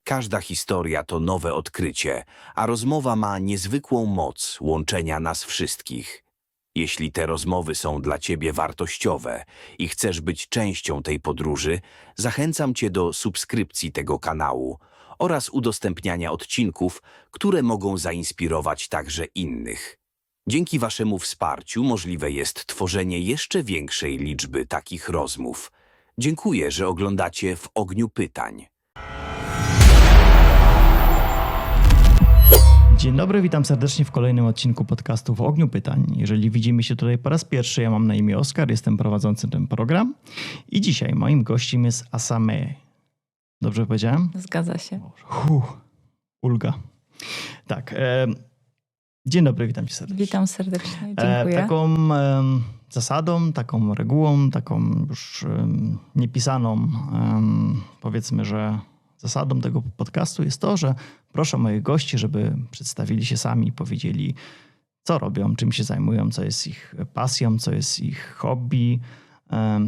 Każda historia to nowe odkrycie, a rozmowa ma niezwykłą moc łączenia nas wszystkich. Jeśli te rozmowy są dla Ciebie wartościowe i chcesz być częścią tej podróży, zachęcam Cię do subskrypcji tego kanału oraz udostępniania odcinków, które mogą zainspirować także innych. Dzięki Waszemu wsparciu możliwe jest tworzenie jeszcze większej liczby takich rozmów. Dziękuję, że oglądacie W ogniu pytań. Dzień dobry, witam serdecznie w kolejnym odcinku podcastu W ogniu pytań. Jeżeli widzimy się tutaj po raz pierwszy, ja mam na imię Oskar, jestem prowadzącym ten program i dzisiaj moim gościem jest Assamee. Dobrze powiedziałem? Zgadza się. Ulga. Tak. Dzień dobry, witam cię serdecznie. Witam serdecznie, dziękuję. Taką zasadą, taką regułą, taką już niepisaną, powiedzmy, że zasadą tego podcastu jest to, że proszę moich gości, żeby przedstawili się sami i powiedzieli, co robią, czym się zajmują, co jest ich pasją, co jest ich hobby,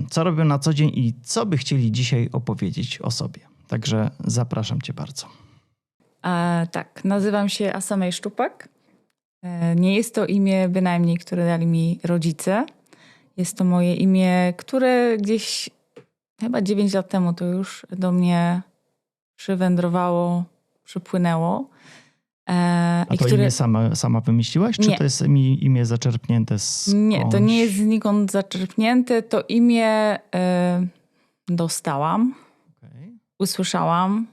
co robią na co dzień i co by chcieli dzisiaj opowiedzieć o sobie. Także zapraszam cię bardzo. Tak, nazywam się Assamee Szczupak. Nie jest to imię bynajmniej, które dali mi rodzice. Jest to moje imię, które gdzieś chyba 9 lat temu to już do mnie przywędrowało, przypłynęło. A to imię sama wymyśliłaś? Czy Nie. to jest imię zaczerpnięte skądś? Nie, to nie jest znikąd zaczerpnięte. To imię dostałam. Okay. Usłyszałam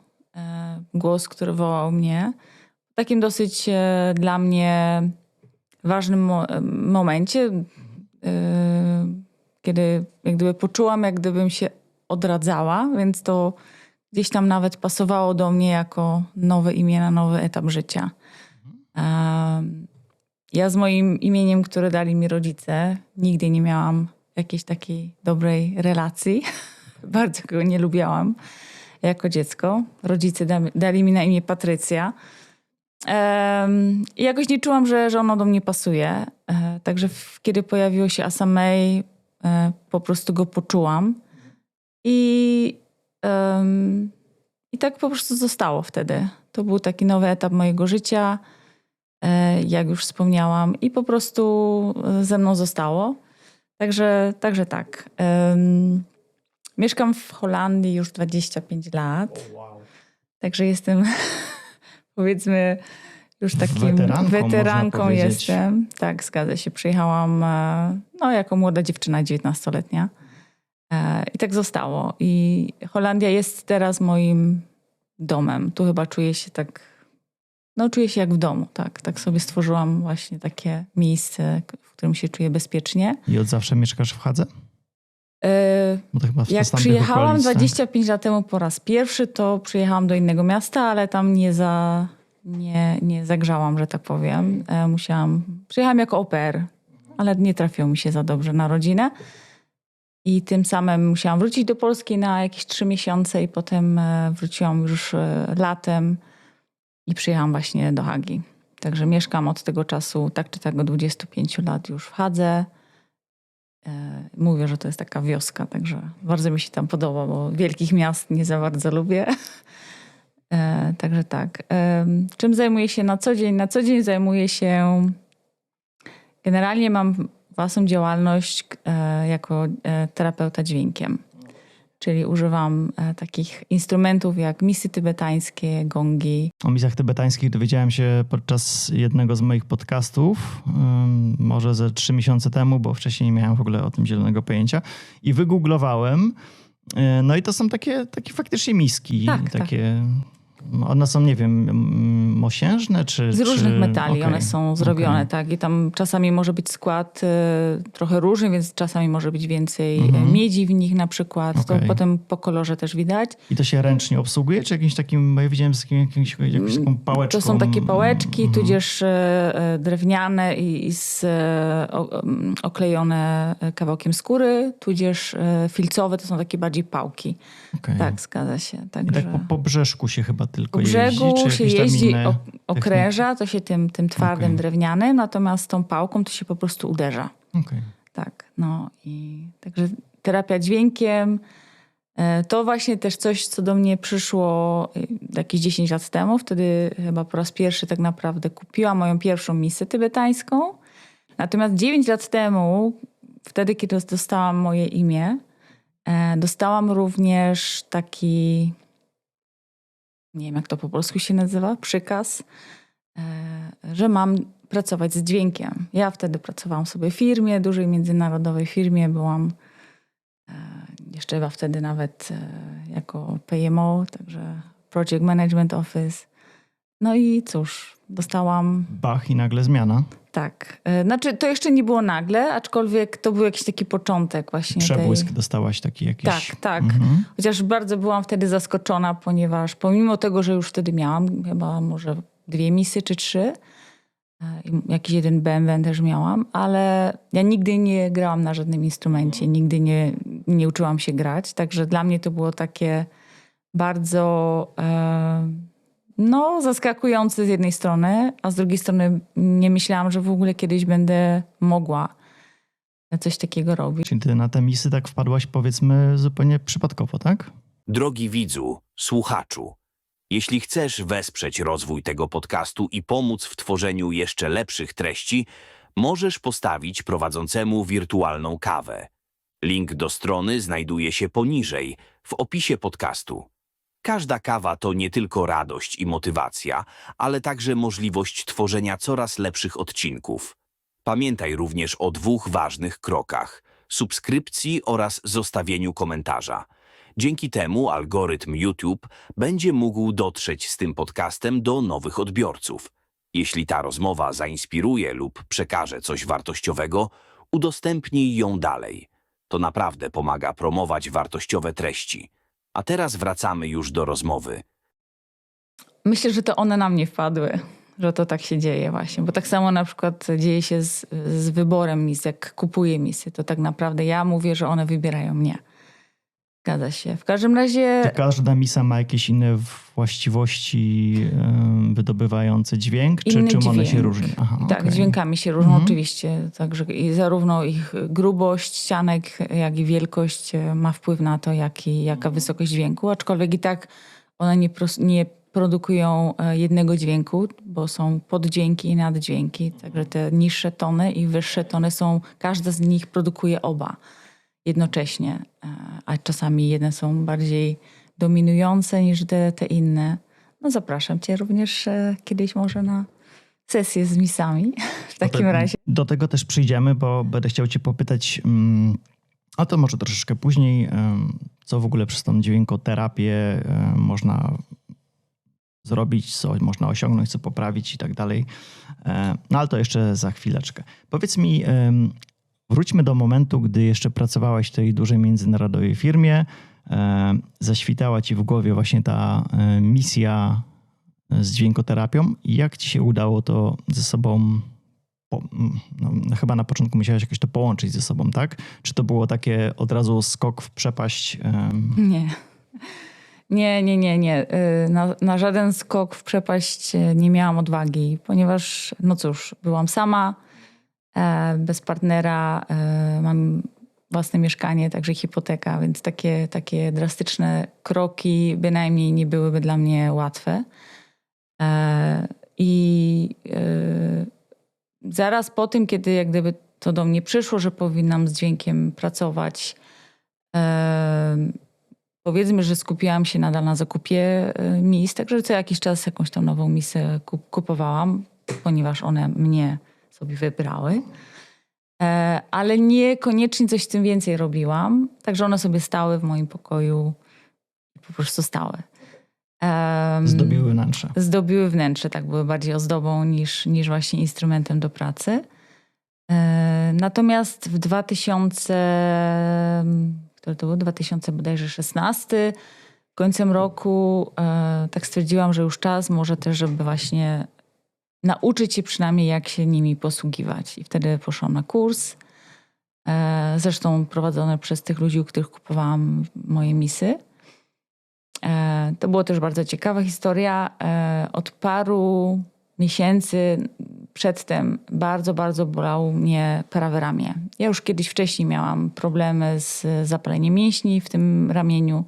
głos, który wołał mnie. W takim dosyć dla mnie ważnym momencie, kiedy jak gdyby poczułam, jak gdybym się odradzała, więc to gdzieś tam nawet pasowało do mnie jako nowe imię na nowy etap życia. Ja z moim imieniem, które dali mi rodzice, nigdy nie miałam jakiejś takiej dobrej relacji. Bardzo go nie lubiałam jako dziecko. Rodzice dali mi na imię Patrycja. I jakoś nie czułam, że ono do mnie pasuje. Także kiedy pojawiło się Assamee, po prostu go poczułam. I tak po prostu zostało wtedy. To był taki nowy etap mojego życia, jak już wspomniałam. I po prostu ze mną zostało. Także tak. Mieszkam w Holandii już 25 lat. Także jestem, powiedzmy, już takim weteranką jestem. Tak, zgadza się. Przyjechałam jako młoda dziewczyna, 19-letnia. I tak zostało. I Holandia jest teraz moim domem. Tu chyba czuję się jak w domu. Tak sobie stworzyłam właśnie takie miejsce, w którym się czuję bezpiecznie. I od zawsze mieszkasz w Hadze? Bo to chyba jak przyjechałam 25 lat temu po raz pierwszy, to przyjechałam do innego miasta, ale tam nie zagrzałam, że tak powiem. Przyjechałam jako au pair, ale nie trafiło mi się za dobrze na rodzinę. I tym samym musiałam wrócić do Polski na jakieś 3 miesiące i potem wróciłam już latem i przyjechałam właśnie do Hagi. Także mieszkam od tego czasu, tak czy tak, od 25 lat już w Hadze. Mówię, że to jest taka wioska, także bardzo mi się tam podoba, bo wielkich miast nie za bardzo lubię. Także tak. Czym zajmuję się na co dzień? Na co dzień zajmuję się... Generalnie mam własną działalność jako terapeuta dźwiękiem. Czyli używam takich instrumentów jak misy tybetańskie, gongi. O misach tybetańskich dowiedziałem się podczas jednego z moich podcastów, może ze 3 miesiące temu, bo wcześniej nie miałem w ogóle o tym zielonego pojęcia. I wygooglowałem. No i to są takie faktycznie miski. Tak. One są, nie wiem, mosiężne czy... Z różnych metali one są zrobione, tak. I tam czasami może być skład trochę różny, więc czasami może być więcej miedzi w nich na przykład. To potem po kolorze też widać. I to się ręcznie obsługuje, czy jakimś takim, bo ja widziałem z jakąś taką pałeczką? To są takie pałeczki, tudzież drewniane i oklejone kawałkiem skóry, tudzież filcowe, to są takie bardziej pałki. Okay. Tak, zgadza się. Także... I tak po brzeszku się chyba tylko jeździ? Po brzegu się jeździ, okręża, to się tym twardym drewnianym, natomiast tą pałką to się po prostu uderza. Okay. Tak, no i także terapia dźwiękiem, To właśnie też coś, co do mnie przyszło jakieś 10 lat temu. Wtedy chyba po raz pierwszy tak naprawdę kupiłam moją pierwszą misę tybetańską. Natomiast 9 lat temu, wtedy kiedy dostałam moje imię, dostałam również taki, nie wiem jak to po polsku się nazywa, przykaz, że mam pracować z dźwiękiem. Ja wtedy pracowałam sobie w firmie, dużej międzynarodowej firmie. Byłam jeszcze chyba wtedy nawet jako PMO, także Project Management Office. No i cóż, dostałam... Bach i nagle zmiana. Tak. Znaczy, to jeszcze nie było nagle, aczkolwiek to był jakiś taki początek właśnie Przebłysk dostałaś taki jakiś... Tak. Chociaż bardzo byłam wtedy zaskoczona, ponieważ pomimo tego, że już wtedy miałam chyba może 2 misy czy 3, jakiś jeden bęben też miałam, ale ja nigdy nie grałam na żadnym instrumencie, nigdy nie uczyłam się grać, także dla mnie to było takie bardzo zaskakujące z jednej strony, a z drugiej strony nie myślałam, że w ogóle kiedyś będę mogła coś takiego robić. Czyli ty na te misy tak wpadłaś, powiedzmy, zupełnie przypadkowo, tak? Drogi widzu, słuchaczu, jeśli chcesz wesprzeć rozwój tego podcastu i pomóc w tworzeniu jeszcze lepszych treści, możesz postawić prowadzącemu wirtualną kawę. Link do strony znajduje się poniżej, w opisie podcastu. Każda kawa to nie tylko radość i motywacja, ale także możliwość tworzenia coraz lepszych odcinków. Pamiętaj również o 2 ważnych krokach: subskrypcji oraz zostawieniu komentarza. Dzięki temu algorytm YouTube będzie mógł dotrzeć z tym podcastem do nowych odbiorców. Jeśli ta rozmowa zainspiruje lub przekaże coś wartościowego, udostępnij ją dalej. To naprawdę pomaga promować wartościowe treści. A teraz wracamy już do rozmowy. Myślę, że to one na mnie wpadły, że to tak się dzieje właśnie. Bo tak samo na przykład dzieje się z wyborem mis, jak kupuję misy, to tak naprawdę ja mówię, że one wybierają mnie. Zgadza się. W każdym razie... Czy każda misa ma jakieś inne właściwości wydobywające dźwięk? Czy Inny czym one się dźwięk. różnią? Aha, Tak, okej. dźwiękami się różnią oczywiście. Także i zarówno ich grubość ścianek, jak i wielkość ma wpływ na to, jaka wysokość dźwięku. Aczkolwiek i tak one nie produkują jednego dźwięku, bo są poddźwięki i naddźwięki. Także te niższe tony i wyższe tony każda z nich produkuje oba jednocześnie. A czasami jedne są bardziej dominujące niż te inne. No zapraszam cię również kiedyś może na sesję z misami w takim razie. Do tego też przyjdziemy, bo będę chciał cię popytać, a to może troszeczkę później, co w ogóle przez tą dźwiękoterapię można zrobić, co można osiągnąć, co poprawić i tak dalej. No ale to jeszcze za chwileczkę. Powiedz mi, wróćmy do momentu, gdy jeszcze pracowałaś w tej dużej międzynarodowej firmie. Zaświtała ci w głowie właśnie ta misja z dźwiękoterapią. I jak ci się udało to ze sobą, chyba na początku musiałaś jakoś to połączyć ze sobą, tak? Czy to było takie od razu skok w przepaść? Nie. Nie. Na żaden skok w przepaść nie miałam odwagi, ponieważ, no cóż, byłam sama, bez partnera, mam własne mieszkanie, także hipoteka, więc takie drastyczne kroki bynajmniej nie byłyby dla mnie łatwe. Zaraz po tym, kiedy jak gdyby to do mnie przyszło, że powinnam z dźwiękiem pracować, powiedzmy, że skupiłam się nadal na zakupie mis, także co jakiś czas jakąś tam nową misę kupowałam, ponieważ one mnie sobie wybrały. Ale niekoniecznie coś z tym więcej robiłam. Także one sobie stały w moim pokoju i po prostu stały. Zdobiły wnętrze. Zdobiły wnętrze, tak, były bardziej ozdobą niż właśnie instrumentem do pracy. Natomiast w 2016, końcem roku, tak stwierdziłam, że już czas może też, żeby właśnie nauczyć się przynajmniej, jak się nimi posługiwać. I wtedy poszłam na kurs, zresztą prowadzony przez tych ludzi, u których kupowałam moje misy. To była też bardzo ciekawa historia. Od paru miesięcy przedtem bardzo, bardzo bolało mnie prawe ramię. Ja już kiedyś wcześniej miałam problemy z zapaleniem mięśni w tym ramieniu,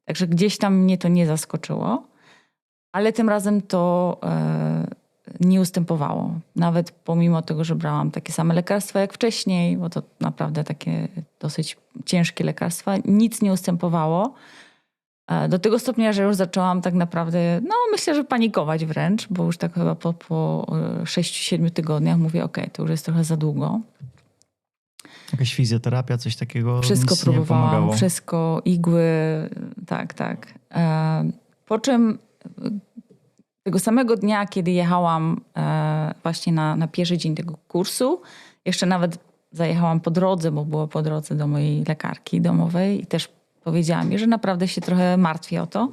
także gdzieś tam mnie to nie zaskoczyło, ale tym razem to nie ustępowało. Nawet pomimo tego, że brałam takie same lekarstwa jak wcześniej, bo to naprawdę takie dosyć ciężkie lekarstwa, nic nie ustępowało. Do tego stopnia, że już zaczęłam tak naprawdę, no myślę, że panikować wręcz, bo już tak chyba po 6-7 tygodniach mówię, okej, to już jest trochę za długo. Jakaś fizjoterapia, coś takiego Wszystko nic nie próbowałam, pomagało. wszystko, igły, tak. Po czym tego samego dnia, kiedy jechałam właśnie na pierwszy dzień tego kursu, jeszcze nawet zajechałam po drodze, bo było po drodze do mojej lekarki domowej i też powiedziała mi, że naprawdę się trochę martwi o to.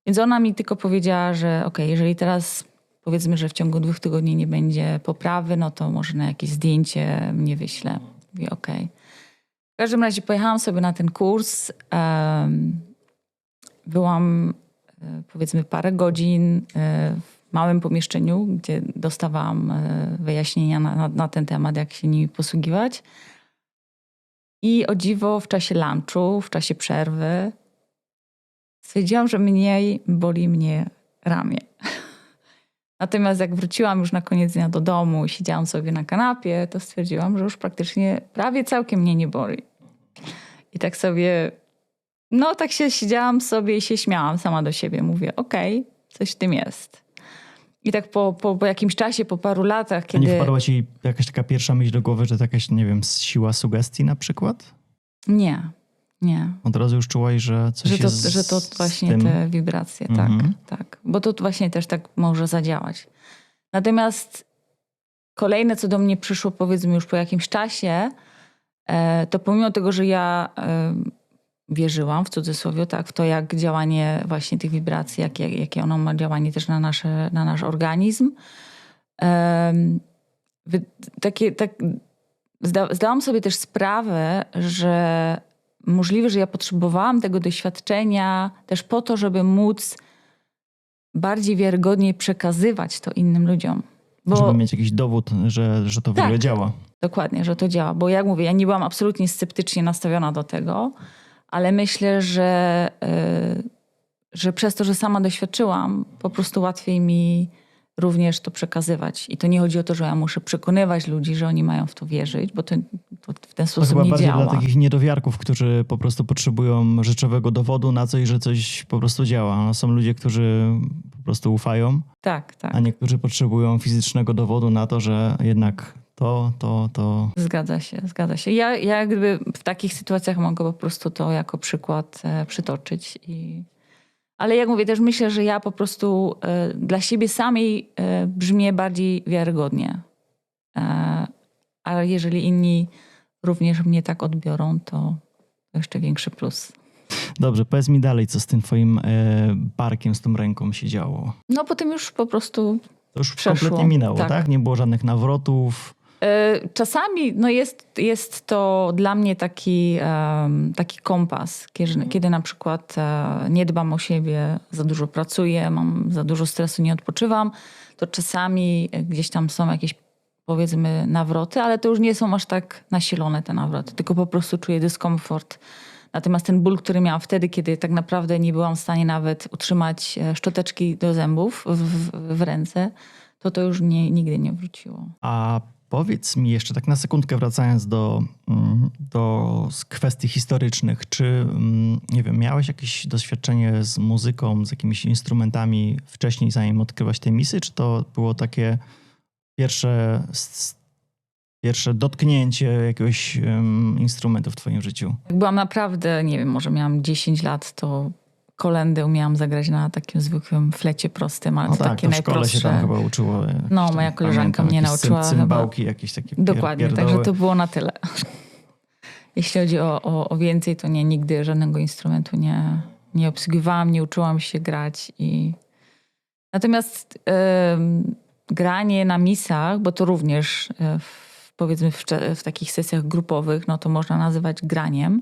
Więc ona mi tylko powiedziała, że okej, jeżeli teraz powiedzmy, że w ciągu 2 tygodni nie będzie poprawy, no to może na jakieś zdjęcie mnie wyślę. Mówię okej. W każdym razie pojechałam sobie na ten kurs. Byłam powiedzmy parę godzin w małym pomieszczeniu, gdzie dostawałam wyjaśnienia na ten temat, jak się nimi posługiwać. I o dziwo w czasie lunchu, w czasie przerwy stwierdziłam, że mniej boli mnie ramię. Natomiast jak wróciłam już na koniec dnia do domu i siedziałam sobie na kanapie, to stwierdziłam, że już praktycznie prawie całkiem mnie nie boli. I tak sobie, no tak się siedziałam sobie i się śmiałam sama do siebie. Mówię, okej, coś w tym jest. I tak po jakimś czasie, po paru latach, A kiedy... nie wpadła ci jakaś taka pierwsza myśl do głowy, że to jakaś, nie wiem, siła sugestii na przykład? Nie. Od razu już czułaś, że coś jest Że to właśnie tym... te wibracje, tak. Bo to właśnie też tak może zadziałać. Natomiast kolejne, co do mnie przyszło powiedzmy już po jakimś czasie, to pomimo tego, że ja wierzyłam w cudzysłowie, tak, w to, jak działanie właśnie tych wibracji, jakie ono ma działanie też na nasz organizm. Zdałam sobie też sprawę, że możliwe, że ja potrzebowałam tego doświadczenia też po to, żeby móc bardziej wiarygodnie przekazywać to innym ludziom. Żeby mieć jakiś dowód, że to w ogóle działa. Dokładnie, że to działa. Bo jak mówię, ja nie byłam absolutnie sceptycznie nastawiona do tego, ale myślę, że przez to, że sama doświadczyłam, po prostu łatwiej mi również to przekazywać. I to nie chodzi o to, że ja muszę przekonywać ludzi, że oni mają w to wierzyć, bo to w ten sposób chyba nie bardziej działa. dla takich niedowiarków, którzy po prostu potrzebują rzeczowego dowodu na coś, że coś po prostu działa. No, są ludzie, którzy po prostu ufają, Tak. a niektórzy potrzebują fizycznego dowodu na to, że jednak to... Zgadza się. Ja jakby w takich sytuacjach mogę po prostu to jako przykład przytoczyć. Ale jak mówię, też myślę, że ja po prostu dla siebie samej brzmię bardziej wiarygodnie. Ale jeżeli inni również mnie tak odbiorą, to jeszcze większy plus. Dobrze, powiedz mi dalej, co z tym twoim barkiem, z tą ręką się działo. No potem już po prostu To już przeszło. kompletnie minęło, Tak. tak? Nie było żadnych nawrotów. Czasami no jest to dla mnie taki kompas, kiedy na przykład nie dbam o siebie, za dużo pracuję, mam za dużo stresu, nie odpoczywam, to czasami gdzieś tam są jakieś powiedzmy nawroty, ale to już nie są aż tak nasilone te nawroty, tylko po prostu czuję dyskomfort. Natomiast ten ból, który miałam wtedy, kiedy tak naprawdę nie byłam w stanie nawet utrzymać szczoteczki do zębów w ręce, to już nigdy nie wróciło. A powiedz mi jeszcze tak na sekundkę wracając do kwestii historycznych. Czy, nie wiem, miałeś jakieś doświadczenie z muzyką, z jakimiś instrumentami wcześniej, zanim odkryłaś te misy? Czy to było takie pierwsze dotknięcie jakiegoś instrumentu w twoim życiu? Jak byłam naprawdę, nie wiem, może miałam 10 lat, to kolędę umiałam zagrać na takim zwykłym flecie prostym, ale No to tak, takie to w szkole najprostsze. się tam chyba uczyło. No, moja koleżanka mnie nauczyła cymbałki, jakieś takie Dokładnie, pierdoły. także to było na tyle. Jeśli chodzi o więcej, to nigdy żadnego instrumentu nie obsługiwałam, nie uczyłam się grać. Natomiast granie na misach, bo to również powiedzmy w takich sesjach grupowych, no to można nazywać graniem.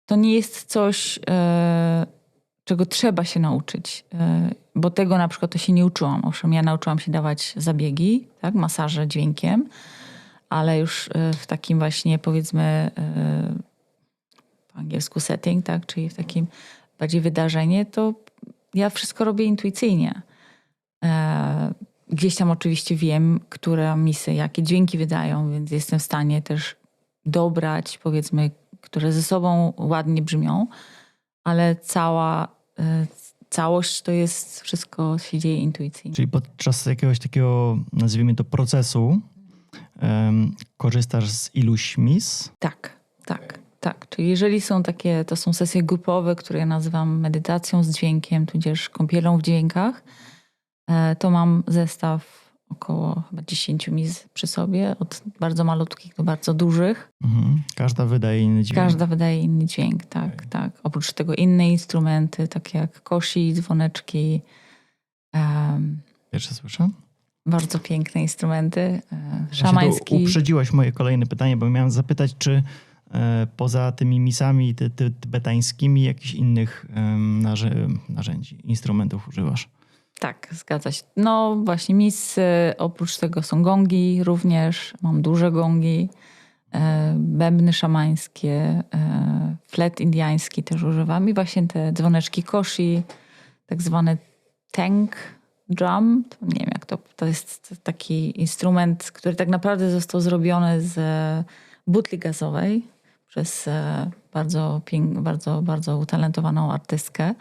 To nie jest coś, czego trzeba się nauczyć. Bo tego na przykład to się nie uczyłam. Owszem, ja nauczyłam się dawać zabiegi, tak, masaże dźwiękiem, ale już w takim właśnie, powiedzmy, po angielsku setting, tak, czyli w takim bardziej wydarzenie, to ja wszystko robię intuicyjnie. Gdzieś tam oczywiście wiem, które misy, jakie dźwięki wydają, więc jestem w stanie też dobrać, powiedzmy, które ze sobą ładnie brzmią, ale całość to jest, wszystko się dzieje intuicyjnie. Czyli podczas jakiegoś takiego, nazwijmy to, procesu korzystasz z iluś mis? Tak. Czyli jeżeli są takie, to są sesje grupowe, które ja nazywam medytacją z dźwiękiem, tudzież kąpielą w dźwiękach, to mam zestaw około chyba 10 mis przy sobie, od bardzo malutkich do bardzo dużych. Każda wydaje inny dźwięk. Każda wydaje inny dźwięk, tak. Oprócz tego inne instrumenty, takie jak kosi, dzwoneczki. Pierwsze słyszę. Bardzo piękne instrumenty. Właśnie Szamański. to uprzedziłaś moje kolejne pytanie, bo miałem zapytać, czy poza tymi misami tybetańskimi jakichś innych narzędzi, instrumentów używasz? Tak, zgadza się. No właśnie misy, oprócz tego są gongi również. Mam duże gongi, bębny szamańskie, flet indyjski też używam i właśnie te dzwoneczki koshi, tak zwany tank drum. To nie wiem jak to jest taki instrument, który tak naprawdę został zrobiony z butli gazowej przez bardzo utalentowaną artystkę.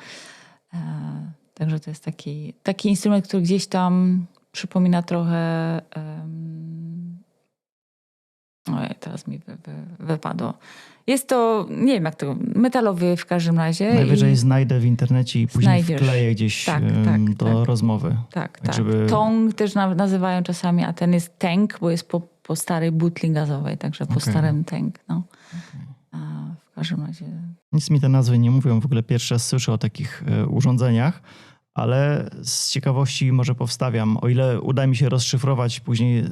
Także to jest taki instrument, który gdzieś tam przypomina trochę... Ojej, teraz mi wypadło. Jest to, nie wiem jak to, metalowy w każdym razie. Najwyżej znajdę w internecie i później wkleję gdzieś do rozmowy. Tak. Żeby... Tong też nazywają czasami, a ten jest tank, bo jest po starej butli gazowej, także po starym tank. No. W każdym razie... Nic mi te nazwy nie mówią. W ogóle pierwszy raz słyszę o takich urządzeniach, ale z ciekawości może powstawiam. O ile uda mi się rozszyfrować później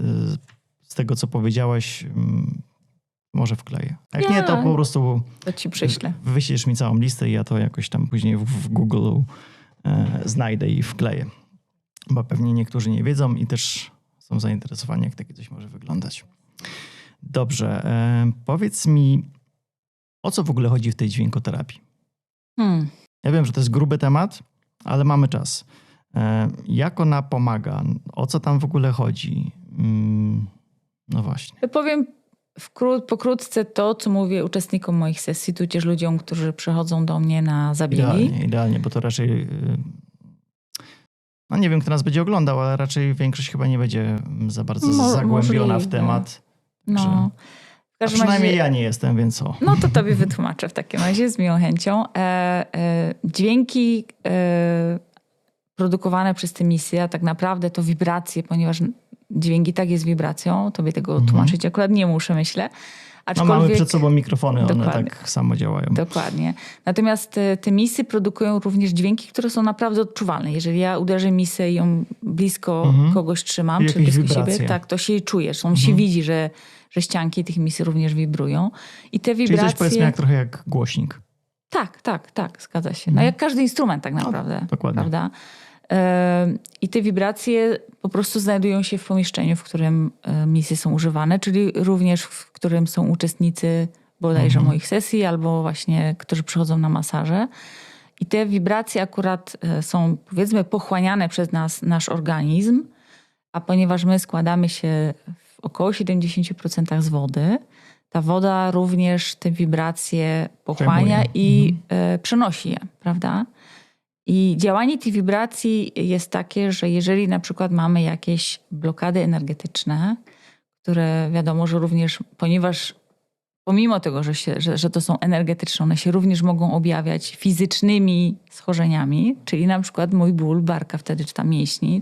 z tego, co powiedziałaś, może wkleję. Jak nie, to po prostu to ci przyślę. Wyślesz mi całą listę i ja to jakoś tam później w Google znajdę i wkleję. Bo pewnie niektórzy nie wiedzą i też są zainteresowani, jak takie coś może wyglądać. Dobrze. Powiedz mi, o co w ogóle chodzi w tej dźwiękoterapii? Ja wiem, że to jest gruby temat, ale mamy czas. Jak ona pomaga? O co tam w ogóle chodzi? No właśnie. Powiem pokrótce to, co mówię uczestnikom moich sesji, tudzież ludziom, którzy przychodzą do mnie na zabiegi. Idealnie, bo to raczej... No nie wiem, kto nas będzie oglądał, ale raczej większość chyba nie będzie za bardzo zagłębiona w temat. No. A przynajmniej ja nie jestem, więc o. No to tobie wytłumaczę w takim razie z miłą chęcią. Dźwięki produkowane przez te misje, a tak naprawdę to wibracje, ponieważ dźwięk i tak jest wibracją, tobie tego tłumaczyć akurat nie muszę, myślę. Aczkolwiek... No mamy przed sobą mikrofony, one tak samo działają. Dokładnie. Natomiast te misy produkują również dźwięki, które są naprawdę odczuwalne. Jeżeli ja uderzę misę i ją blisko kogoś trzymam, czy blisko siebie, tak, to się czuje. Się widzi, że ścianki tych misy również wibrują. I te wibracje... Czyli coś powiedzmy jak trochę jak głośnik. Tak, zgadza się. No jak każdy instrument tak naprawdę. No, dokładnie. Prawda? I te wibracje po prostu znajdują się w pomieszczeniu, w którym misje są używane, czyli również w którym są uczestnicy bodajże moich sesji albo właśnie, którzy przychodzą na masaże. I te wibracje akurat są, powiedzmy, pochłaniane przez nasz organizm, a ponieważ my składamy się w około 70% z wody, ta woda również te wibracje pochłania i przenosi je, prawda? I działanie tych wibracji jest takie, że jeżeli na przykład mamy jakieś blokady energetyczne, które wiadomo, że również, ponieważ pomimo tego, że to są energetyczne, one się również mogą objawiać fizycznymi schorzeniami, czyli na przykład mój ból barka wtedy, czy tam mięśni,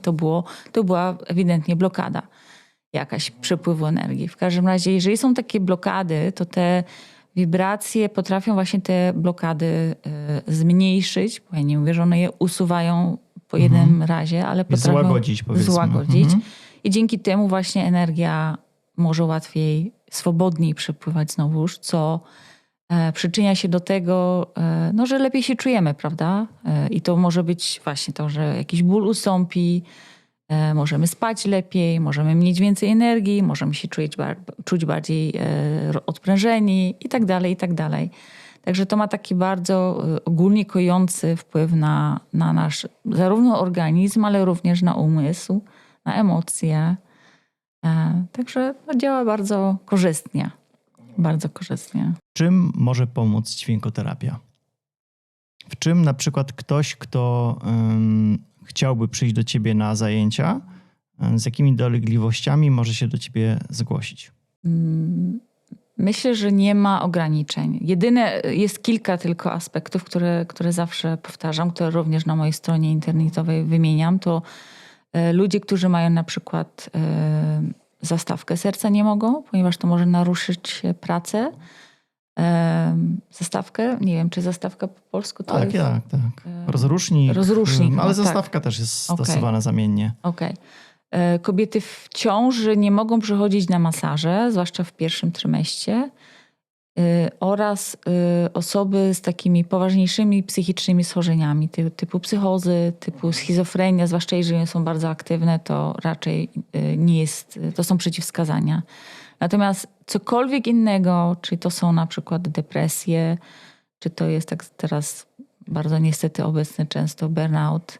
to była ewidentnie blokada jakaś przepływu energii. W każdym razie, jeżeli są takie blokady, to te wibracje potrafią właśnie te blokady zmniejszyć, bo ja nie mówię, że one je usuwają po jednym razie, ale potrafią złagodzić, powiedzmy. I dzięki temu właśnie energia może łatwiej, swobodniej przepływać znowuż, co przyczynia się do tego, no, że lepiej się czujemy, prawda? I to może być właśnie to, że jakiś ból ustąpi, możemy spać lepiej, możemy mieć więcej energii, możemy się czuć bardziej odprężeni i tak dalej, i tak dalej. Także to ma taki bardzo ogólnie kojący wpływ na nasz zarówno organizm, ale również na umysł, na emocje. Także no, działa bardzo korzystnie. Bardzo korzystnie. Czym może pomóc dźwiękoterapia? W czym na przykład ktoś, kto chciałby przyjść do ciebie na zajęcia, z jakimi dolegliwościami może się do ciebie zgłosić? Myślę, że nie ma ograniczeń. Jedyne, jest kilka tylko aspektów, które zawsze powtarzam, które również na mojej stronie internetowej wymieniam. To ludzie, którzy mają na przykład zastawkę serca nie mogą, ponieważ to może naruszyć pracę. Zastawkę, nie wiem, czy zastawka po polsku to Tak, jest? tak. Rozrusznik. Rozrusznik, Ale no, zastawka tak. też jest Okej. stosowana zamiennie. Okej. Kobiety w ciąży nie mogą przychodzić na masaże, zwłaszcza w pierwszym trymestrze. Oraz osoby z takimi poważniejszymi psychicznymi schorzeniami typu psychozy, typu schizofrenia, zwłaszcza jeżeli są bardzo aktywne, to raczej nie jest, to są przeciwwskazania. Natomiast cokolwiek innego, czy to są na przykład depresje, czy to jest tak teraz bardzo niestety obecny często burnout,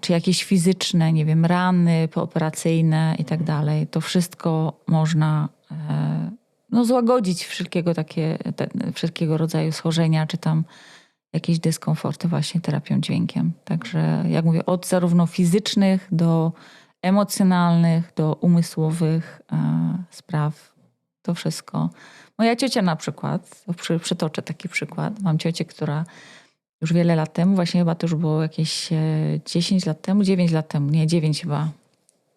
czy jakieś fizyczne, nie wiem, rany pooperacyjne i tak dalej, to wszystko można złagodzić wszelkiego rodzaju schorzenia, czy tam jakieś dyskomforty właśnie terapią dźwiękiem. Także jak mówię, od zarówno fizycznych do emocjonalnych, do umysłowych spraw, to wszystko. Moja ciocia na przykład, przytoczę taki przykład, mam ciocię, która już wiele lat temu, właśnie chyba to już było jakieś 10 lat temu, 9 lat temu, nie, 9 chyba.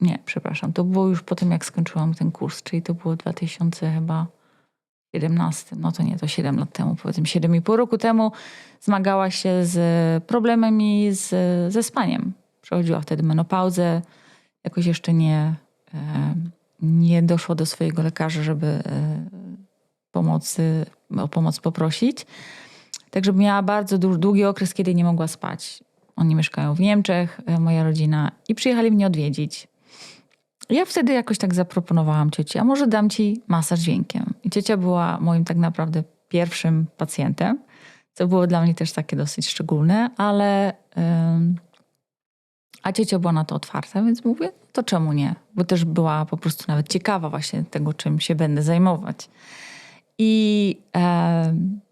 Nie, przepraszam, to było już po tym, jak skończyłam ten kurs, czyli to było 2017, no to nie, to 7 lat temu, powiedzmy 7,5 roku temu, zmagała się z problemami ze spaniem. Przechodziła wtedy menopauzę, jakoś jeszcze nie doszło do swojego lekarza, żeby o pomoc poprosić. Także miała bardzo długi okres, kiedy nie mogła spać. Oni mieszkają w Niemczech, moja rodzina, i przyjechali mnie odwiedzić. Ja wtedy jakoś tak zaproponowałam cioci, a może dam ci masaż dźwiękiem. I ciocia była moim tak naprawdę pierwszym pacjentem, co było dla mnie też takie dosyć szczególne, ale a ciocia była na to otwarta, więc mówię, to czemu nie? Bo też była po prostu nawet ciekawa właśnie tego, czym się będę zajmować. I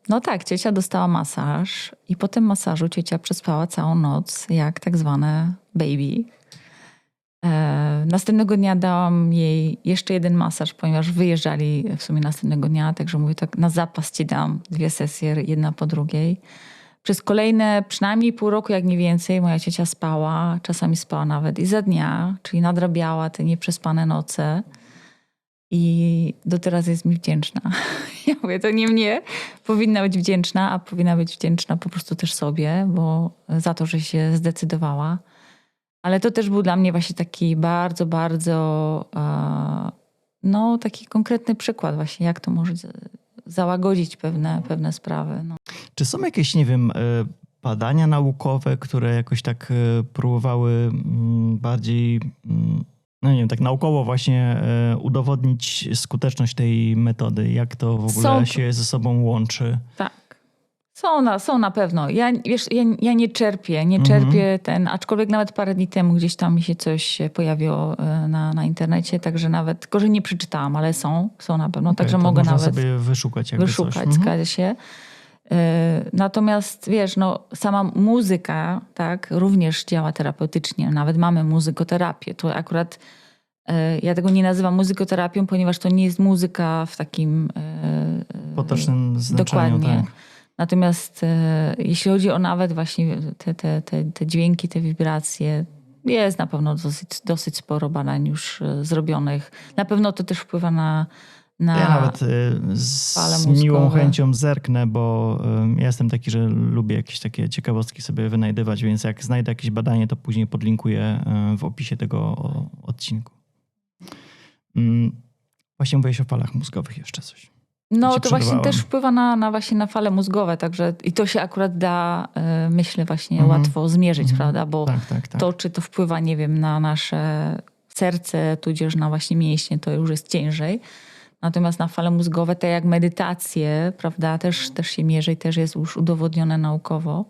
no tak, ciocia dostała masaż i po tym masażu ciocia przespała całą noc jak tak zwane baby. Następnego dnia dałam jej jeszcze jeden masaż, ponieważ wyjeżdżali w sumie następnego dnia, także mówię, tak na zapas ci dam 2 sesje, jedna po drugiej. Przez kolejne przynajmniej pół roku, jak nie więcej, moja ciocia spała, czasami spała nawet i za dnia, czyli nadrabiała te nieprzespane noce. I do teraz jest mi wdzięczna. Ja mówię, to nie mnie powinna być wdzięczna, a powinna być wdzięczna po prostu też sobie, bo za to, że się zdecydowała. Ale to też był dla mnie właśnie taki bardzo, bardzo taki konkretny przykład właśnie, jak to może załagodzić pewne sprawy. No. Czy są jakieś, nie wiem, badania naukowe, które jakoś tak próbowały bardziej, no nie wiem, tak naukowo właśnie udowodnić skuteczność tej metody? Jak to w ogóle się ze sobą łączy? Tak. Są na pewno. Ja nie czerpię aczkolwiek nawet parę dni temu gdzieś tam mi się coś pojawiło na internecie, także nawet, tylko że nie przeczytałam, ale są na pewno, także mogę nawet sobie wyszukać zgadza się. Natomiast wiesz, sama muzyka, tak, również działa terapeutycznie. Nawet mamy muzykoterapię. To akurat ja tego nie nazywam muzykoterapią, ponieważ to nie jest muzyka w takim potocznym znaczeniu. Dokładnie. Tak. Natomiast jeśli chodzi o nawet właśnie te dźwięki, te wibracje, jest na pewno dosyć sporo badań już zrobionych. Na pewno to też wpływa na ja nawet z miłą chęcią zerknę, bo ja jestem taki, że lubię jakieś takie ciekawostki sobie wynajdywać, więc jak znajdę jakieś badanie, to później podlinkuję w opisie tego odcinku. Właśnie mówiłeś o falach mózgowych jeszcze coś. No Ci to właśnie przerwałem. też wpływa na właśnie na fale mózgowe, także i to się akurat da, myślę, właśnie łatwo zmierzyć, prawda? Bo Tak. to, czy to wpływa, nie wiem, na nasze serce, tudzież na właśnie mięśnie, to już jest ciężej. Natomiast na fale mózgowe, tak jak medytacje, prawda, też się mierzy i też jest już udowodnione naukowo.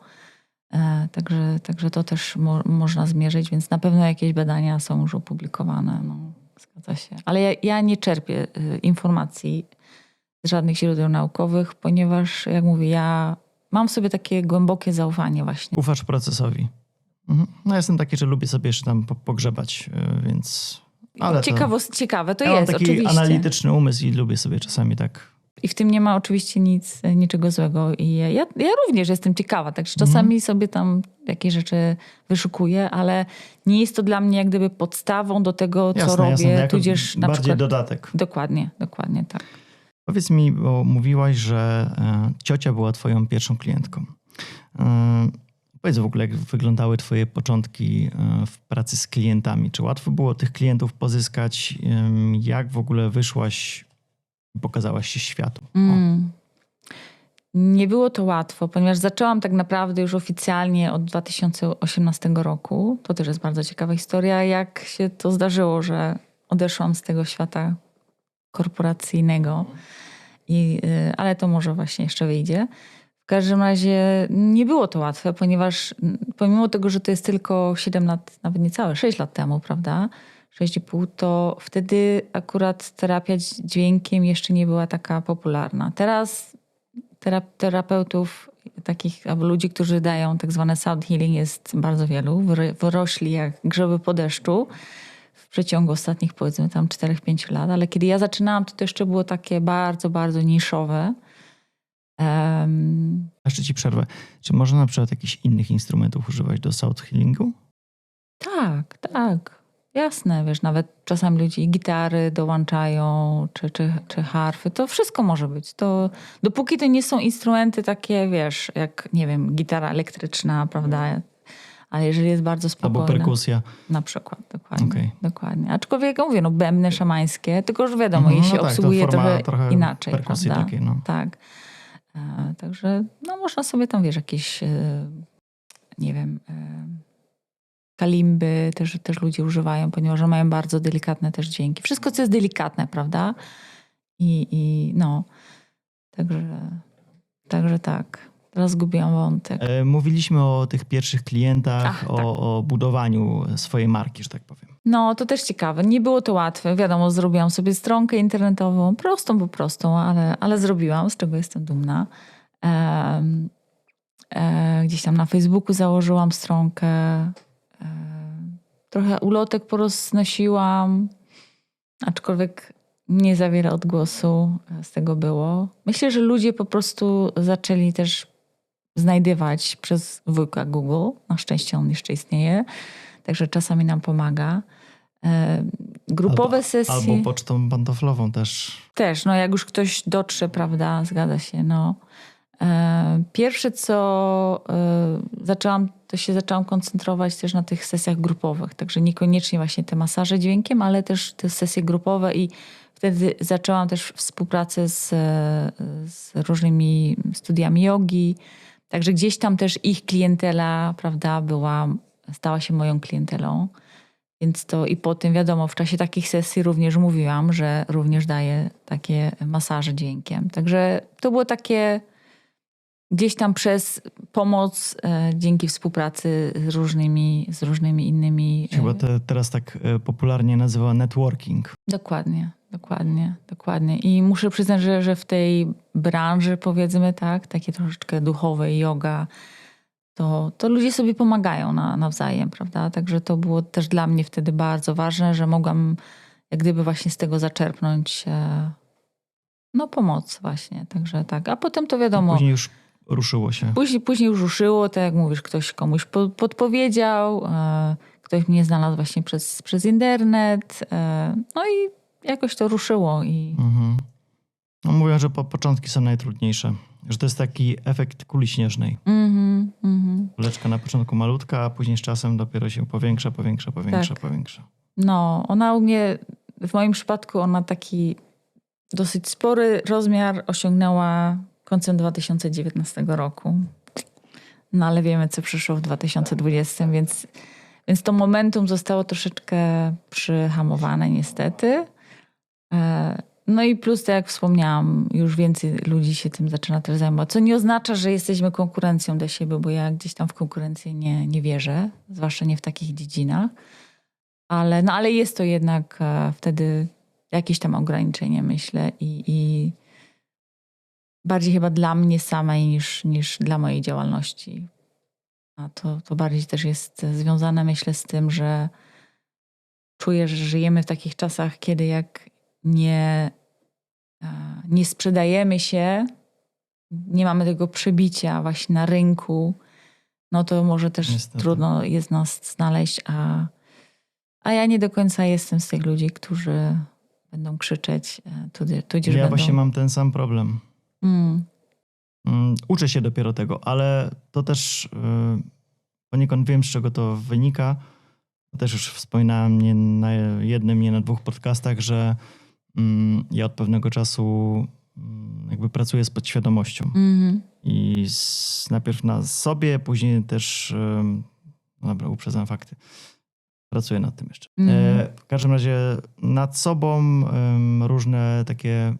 Także to też można zmierzyć, więc na pewno jakieś badania są już opublikowane. No, zgadza się. Ale ja nie czerpię informacji z żadnych źródeł naukowych, ponieważ, jak mówię, ja mam w sobie takie głębokie zaufanie właśnie. Ufasz procesowi. No jestem taki, że lubię sobie jeszcze tam pogrzebać, więc... Ale Ciekawe to ja mam jest, taki oczywiście. analityczny umysł i lubię sobie czasami tak... I w tym nie ma oczywiście niczego złego. I ja również jestem ciekawa, także czasami sobie tam jakieś rzeczy wyszukuję, ale nie jest to dla mnie jak gdyby podstawą do tego, co robię, jako tudzież na bardziej przykład... dodatek. Dokładnie, tak. Powiedz mi, bo mówiłaś, że ciocia była twoją pierwszą klientką. Powiedz w ogóle, jak wyglądały twoje początki w pracy z klientami. Czy łatwo było tych klientów pozyskać? Jak w ogóle wyszłaś i pokazałaś się światu? Nie było to łatwo, ponieważ zaczęłam tak naprawdę już oficjalnie od 2018 roku. To też jest bardzo ciekawa historia, jak się to zdarzyło, że odeszłam z tego świata korporacyjnego. Ale to może właśnie jeszcze wyjdzie. W każdym razie nie było to łatwe, ponieważ pomimo tego, że to jest tylko 7 lat, nawet niecałe, 6 lat temu, prawda? 6,5, to wtedy akurat terapia dźwiękiem jeszcze nie była taka popularna. Teraz terapeutów, takich albo ludzi, którzy dają tak zwane sound healing, jest bardzo wielu. Wyrośli jak grzyby po deszczu w przeciągu ostatnich, powiedzmy, tam 4-5 lat. Ale kiedy ja zaczynałam, to jeszcze było takie bardzo, bardzo niszowe. Jeszcze ci przerwę. Czy można na przykład jakichś innych instrumentów używać do sound healingu? Tak. Jasne, wiesz, nawet czasami ludzie gitary dołączają, czy harfy. To wszystko może być. To, dopóki to nie są instrumenty takie, wiesz, jak, nie wiem, gitara elektryczna, prawda? Ale jeżeli jest bardzo spokojna. Albo perkusja. Na przykład, dokładnie. Okay. Dokładnie. Aczkolwiek, jak mówię, bębny szamańskie, tylko już wiadomo, je się obsługuje trochę inaczej, perkusji prawda? takiej, no. Tak. Także można sobie tam, wiesz, jakieś, nie wiem... kalimby też ludzie używają, ponieważ mają bardzo delikatne też dźwięki. Wszystko, co jest delikatne, prawda? Także tak. Teraz zgubiłam wątek. Mówiliśmy o tych pierwszych klientach, tak. o budowaniu swojej marki, że tak powiem. No, to też ciekawe. Nie było to łatwe. Wiadomo, zrobiłam sobie stronkę internetową, prostą, ale zrobiłam, z czego jestem dumna. Gdzieś tam na Facebooku założyłam stronkę. Trochę ulotek poroznosiłam, aczkolwiek nie za wiele odgłosu z tego było. Myślę, że ludzie po prostu zaczęli też znajdywać przez wujka Google. Na szczęście on jeszcze istnieje, także czasami nam pomaga. Grupowe sesje... Albo pocztą pantoflową też. Też, jak już ktoś dotrze, prawda, zgadza się, Pierwsze, co zaczęłam koncentrować też na tych sesjach grupowych. Także niekoniecznie właśnie te masaże dźwiękiem, ale też te sesje grupowe i wtedy zaczęłam też współpracę z różnymi studiami jogi. Także gdzieś tam też ich klientela, prawda, stała się moją klientelą. Więc to i potem wiadomo, w czasie takich sesji również mówiłam, że również daję takie masaże dźwiękiem. Także to było takie... Gdzieś tam przez pomoc, dzięki współpracy z różnymi innymi... Chyba teraz tak popularnie nazywa networking. Dokładnie. I muszę przyznać, że w tej branży, powiedzmy tak, takie troszeczkę duchowej, yoga, to ludzie sobie pomagają nawzajem, prawda? Także to było też dla mnie wtedy bardzo ważne, że mogłam jak gdyby właśnie z tego zaczerpnąć pomoc właśnie. Także tak. A potem to wiadomo... Później już ruszyło się. Później już ruszyło, tak jak mówisz, ktoś komuś podpowiedział, ktoś mnie znalazł właśnie przez internet, i jakoś to ruszyło. No mówią, że początki są najtrudniejsze, że to jest taki efekt kuli śnieżnej. Kuleczka na początku malutka, a później z czasem dopiero się powiększa. No, ona u mnie, w moim przypadku, ona taki dosyć spory rozmiar osiągnęła końcem 2019 roku. No ale wiemy, co przyszło w 2020, więc to momentum zostało troszeczkę przyhamowane niestety. No i plus, tak jak wspomniałam, już więcej ludzi się tym zaczyna też zajmować. Co nie oznacza, że jesteśmy konkurencją dla siebie, bo ja gdzieś tam w konkurencję nie wierzę, zwłaszcza nie w takich dziedzinach. Ale jest to jednak wtedy jakieś tam ograniczenie, myślę, i bardziej chyba dla mnie samej niż dla mojej działalności. A to bardziej też jest związane, myślę, z tym, że czuję, że żyjemy w takich czasach, kiedy jak nie sprzedajemy się, nie mamy tego przebicia właśnie na rynku, no to może też Niestety. trudno jest nas znaleźć, a ja nie do końca jestem z tych ludzi, którzy będą krzyczeć, tudzież Ja będą... właśnie mam ten sam problem. Uczę się dopiero tego, ale to też poniekąd wiem, z czego to wynika. Też już wspominałem nie na jednym, nie na 2 podcastach, że ja od pewnego czasu jakby pracuję z podświadomością. I najpierw na sobie, później też, dobra, uprzedzam fakty. Pracuję nad tym jeszcze. W każdym razie nad sobą różne takie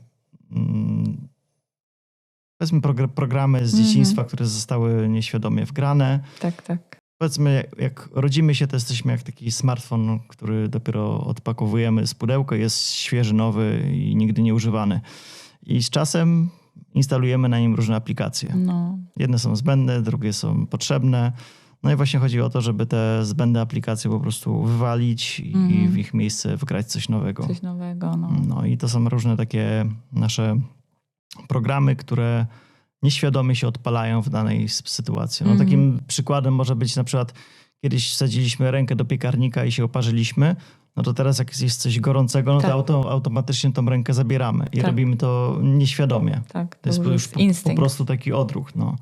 powiedzmy programy z dzieciństwa, które zostały nieświadomie wgrane. Tak. Powiedzmy, jak rodzimy się, to jesteśmy jak taki smartfon, który dopiero odpakowujemy z pudełka, jest świeży, nowy i nigdy nie używany. I z czasem instalujemy na nim różne aplikacje. No. Jedne są zbędne, drugie są potrzebne. No i właśnie chodzi o to, żeby te zbędne aplikacje po prostu wywalić i w ich miejsce wgrać coś nowego. Coś nowego, no. No i to są różne takie nasze programy, które nieświadomie się odpalają w danej sytuacji. No, takim przykładem może być na przykład kiedyś wsadziliśmy rękę do piekarnika i się oparzyliśmy, no to teraz jak jest coś gorącego, no to automatycznie tą rękę zabieramy i robimy to nieświadomie. Tak, To jest już po prostu taki odruch. No.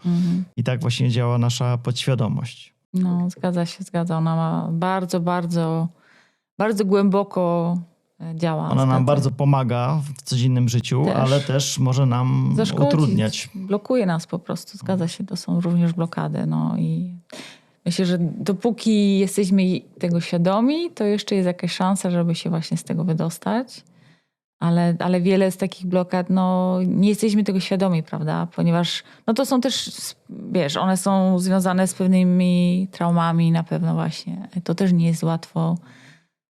I tak właśnie działa nasza podświadomość. No, zgadza. Ona ma bardzo, bardzo, bardzo głęboko działa. Ona nam bardzo pomaga w codziennym życiu, ale też może nam utrudniać. Blokuje nas po prostu. Zgadza się, to są również blokady. No i myślę, że dopóki jesteśmy tego świadomi, to jeszcze jest jakaś szansa, żeby się właśnie z tego wydostać. Ale wiele z takich blokad, no nie jesteśmy tego świadomi, prawda? Ponieważ no to są też, wiesz, one są związane z pewnymi traumami na pewno właśnie. To też nie jest łatwo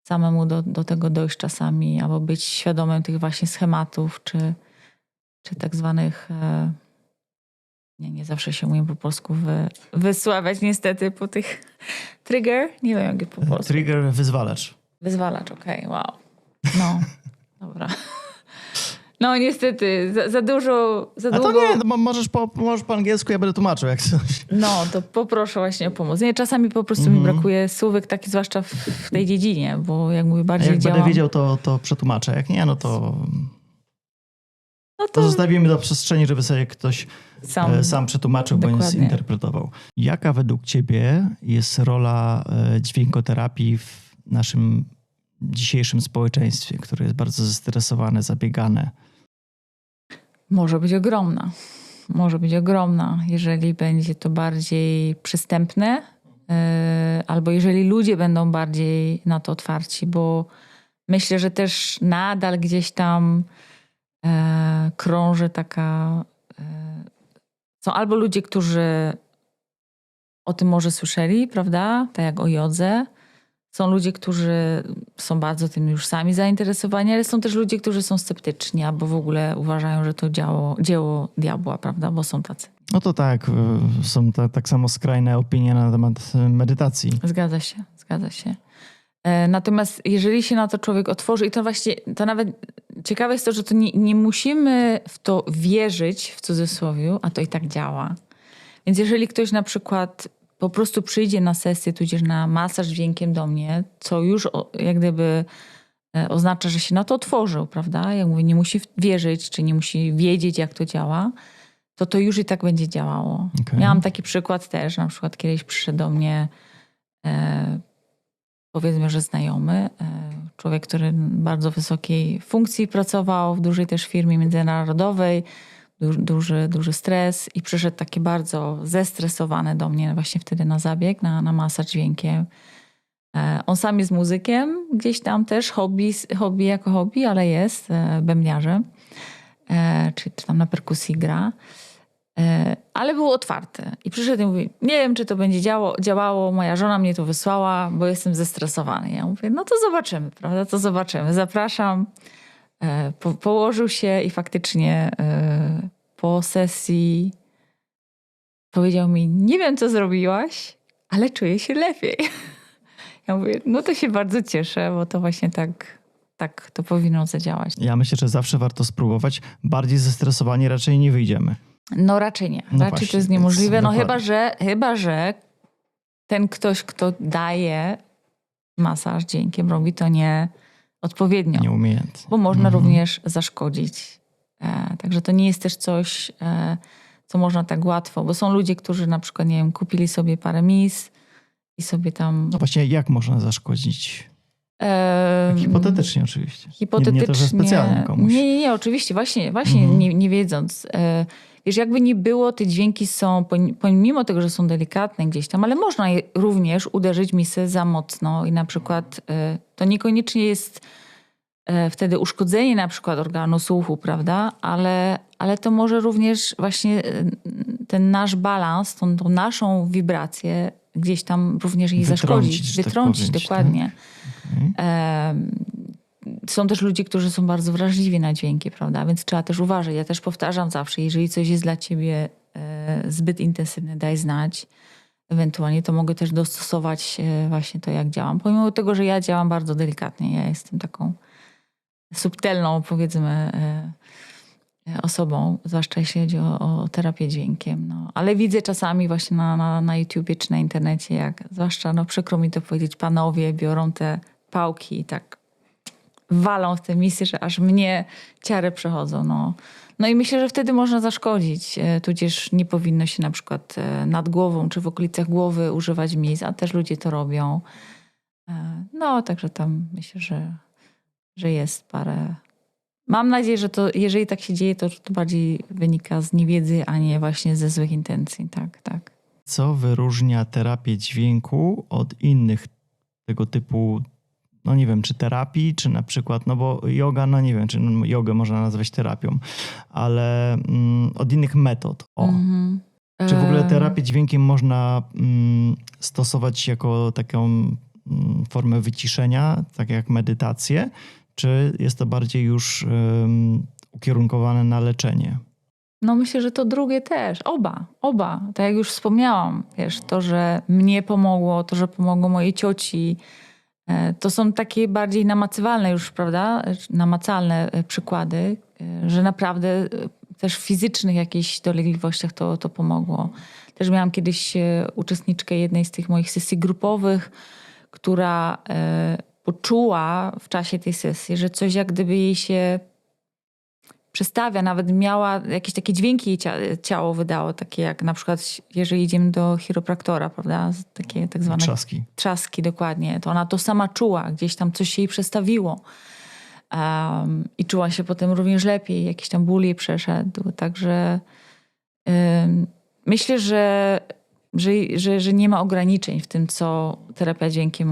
samemu do tego dojść czasami, albo być świadomym tych właśnie schematów, czy tak zwanych... Nie zawsze się umiem po polsku wysławiać niestety po tych... Trigger? Nie wiem, jak po polsku. Trigger, wyzwalacz. Wyzwalacz, okej, wow. No, dobra. No niestety, za dużo... A to nie, no, możesz po angielsku, ja będę tłumaczył jak coś. No, to poproszę właśnie o pomoc. Nie, czasami po prostu mi brakuje słówek takich, zwłaszcza w tej dziedzinie, bo jak mówię, bardziej jak działam... będę wiedział, to przetłumaczę. Jak nie, no to zostawimy do przestrzeni, żeby sobie ktoś sam przetłumaczył, bądź zinterpretował. Jaka według ciebie jest rola dźwiękoterapii w naszym dzisiejszym społeczeństwie, które jest bardzo zestresowane, zabiegane? Może być ogromna. Może być ogromna, jeżeli będzie to bardziej przystępne, albo jeżeli ludzie będą bardziej na to otwarci, bo myślę, że też nadal gdzieś tam krąży taka... Są albo ludzie, którzy o tym może słyszeli, prawda? Tak jak o jodze. Są ludzie, którzy są bardzo tym już sami zainteresowani, ale są też ludzie, którzy są sceptyczni albo w ogóle uważają, że to dzieło diabła, prawda? Bo są tacy. No to tak, są tak samo skrajne opinie na temat medytacji. Zgadza się. Natomiast jeżeli się na to człowiek otworzy, i to właśnie, to nawet ciekawe jest to, że to nie musimy w to wierzyć, w cudzysłowie, a to i tak działa. Więc jeżeli ktoś na przykład po prostu przyjdzie na sesję, tudzież na masaż dźwiękiem do mnie, co już jak gdyby oznacza, że się na to otworzył, prawda? Jak mówię, nie musi wierzyć, czy nie musi wiedzieć, jak to działa, to już i tak będzie działało. Okay. Miałam taki przykład też, na przykład kiedyś przyszedł do mnie powiedzmy, że znajomy człowiek, który w bardzo wysokiej funkcji pracował, w dużej też firmie międzynarodowej, duży stres i przyszedł taki bardzo zestresowany do mnie właśnie wtedy na zabieg, na masaż dźwiękiem. On sam jest muzykiem, gdzieś tam też hobby jako hobby, ale jest bębniarzem, czy tam na perkusji gra. Ale był otwarty i przyszedł i mówi, nie wiem, czy to będzie działało, moja żona mnie tu wysłała, bo jestem zestresowany. Ja mówię, no to zobaczymy, prawda, to zobaczymy. Zapraszam. Położył się i faktycznie po sesji powiedział mi, nie wiem, co zrobiłaś, ale czuję się lepiej. Ja mówię, no to się bardzo cieszę, bo to właśnie tak to powinno zadziałać. Ja myślę, że zawsze warto spróbować. Bardziej zestresowani raczej nie wyjdziemy. No raczej nie. No Raczej właśnie, to jest niemożliwe. No dokładnie. chyba, że ten ktoś, kto daje masaż dźwiękiem, robi to nieodpowiednio. Nieumiejętnie. Bo można również zaszkodzić. Także to nie jest też coś, co można tak łatwo. Bo są ludzie, którzy na przykład, nie wiem, kupili sobie parę mis i sobie tam... No właśnie, jak można zaszkodzić? em, Hipotetycznie oczywiście. Hipotetycznie. Nie to, że specjalnie komuś. Nie, oczywiście. Właśnie nie wiedząc. Wiesz, jakby nie było, te dźwięki są, pomimo tego, że są delikatne gdzieś tam, ale można je również uderzyć misę za mocno i na przykład to niekoniecznie jest wtedy uszkodzenie na przykład organu słuchu, prawda? Ale to może również właśnie ten nasz balans, tą naszą wibrację gdzieś tam również jej zaszkodzić. że tak Wytrącić, powiedzieć, dokładnie. Tak? Są też ludzie, którzy są bardzo wrażliwi na dźwięki, prawda? Więc trzeba też uważać. Ja też powtarzam zawsze, jeżeli coś jest dla ciebie zbyt intensywne, daj znać. Ewentualnie to mogę też dostosować właśnie to, jak działam. Pomimo tego, że ja działam bardzo delikatnie. Ja jestem taką subtelną, powiedzmy, osobą, zwłaszcza jeśli chodzi o terapię dźwiękiem. No. Ale widzę czasami właśnie na YouTubie czy na internecie, jak zwłaszcza, no przykro mi to powiedzieć, panowie biorą te pałki i tak walą w te misy, że aż mnie ciary przechodzą. No i myślę, że wtedy można zaszkodzić. Tudzież nie powinno się na przykład nad głową czy w okolicach głowy używać mis, a też ludzie to robią. No, także tam myślę, że jest parę... Mam nadzieję, że to, jeżeli tak się dzieje, to bardziej wynika z niewiedzy, a nie właśnie ze złych intencji. Tak. Co wyróżnia terapię dźwięku od innych tego typu, no nie wiem, czy terapii, czy na przykład, no bo yoga, no nie wiem, czy jogę można nazwać terapią, ale od innych metod. Czy w ogóle terapię dźwiękiem można stosować jako taką formę wyciszenia, tak jak medytację, czy jest to bardziej już ukierunkowane na leczenie? No myślę, że to drugie też. Oba. Tak jak już wspomniałam, wiesz, to, że mnie pomogło, to, że pomogło mojej cioci, to są takie bardziej namacalne już, prawda? Namacalne przykłady, że naprawdę też w fizycznych jakichś dolegliwościach to pomogło. Też miałam kiedyś uczestniczkę jednej z tych moich sesji grupowych, która poczuła w czasie tej sesji, że coś jak gdyby jej się przestawia, nawet miała jakieś takie dźwięki, jej ciało wydało, takie jak na przykład, jeżeli idziemy do chiropraktora, prawda, takie tak zwane trzaski, dokładnie, to ona to sama czuła, gdzieś tam coś się jej przestawiło i czuła się potem również lepiej, jakiś tam ból jej przeszedł, także myślę, że nie ma ograniczeń w tym, co terapia dźwiękiem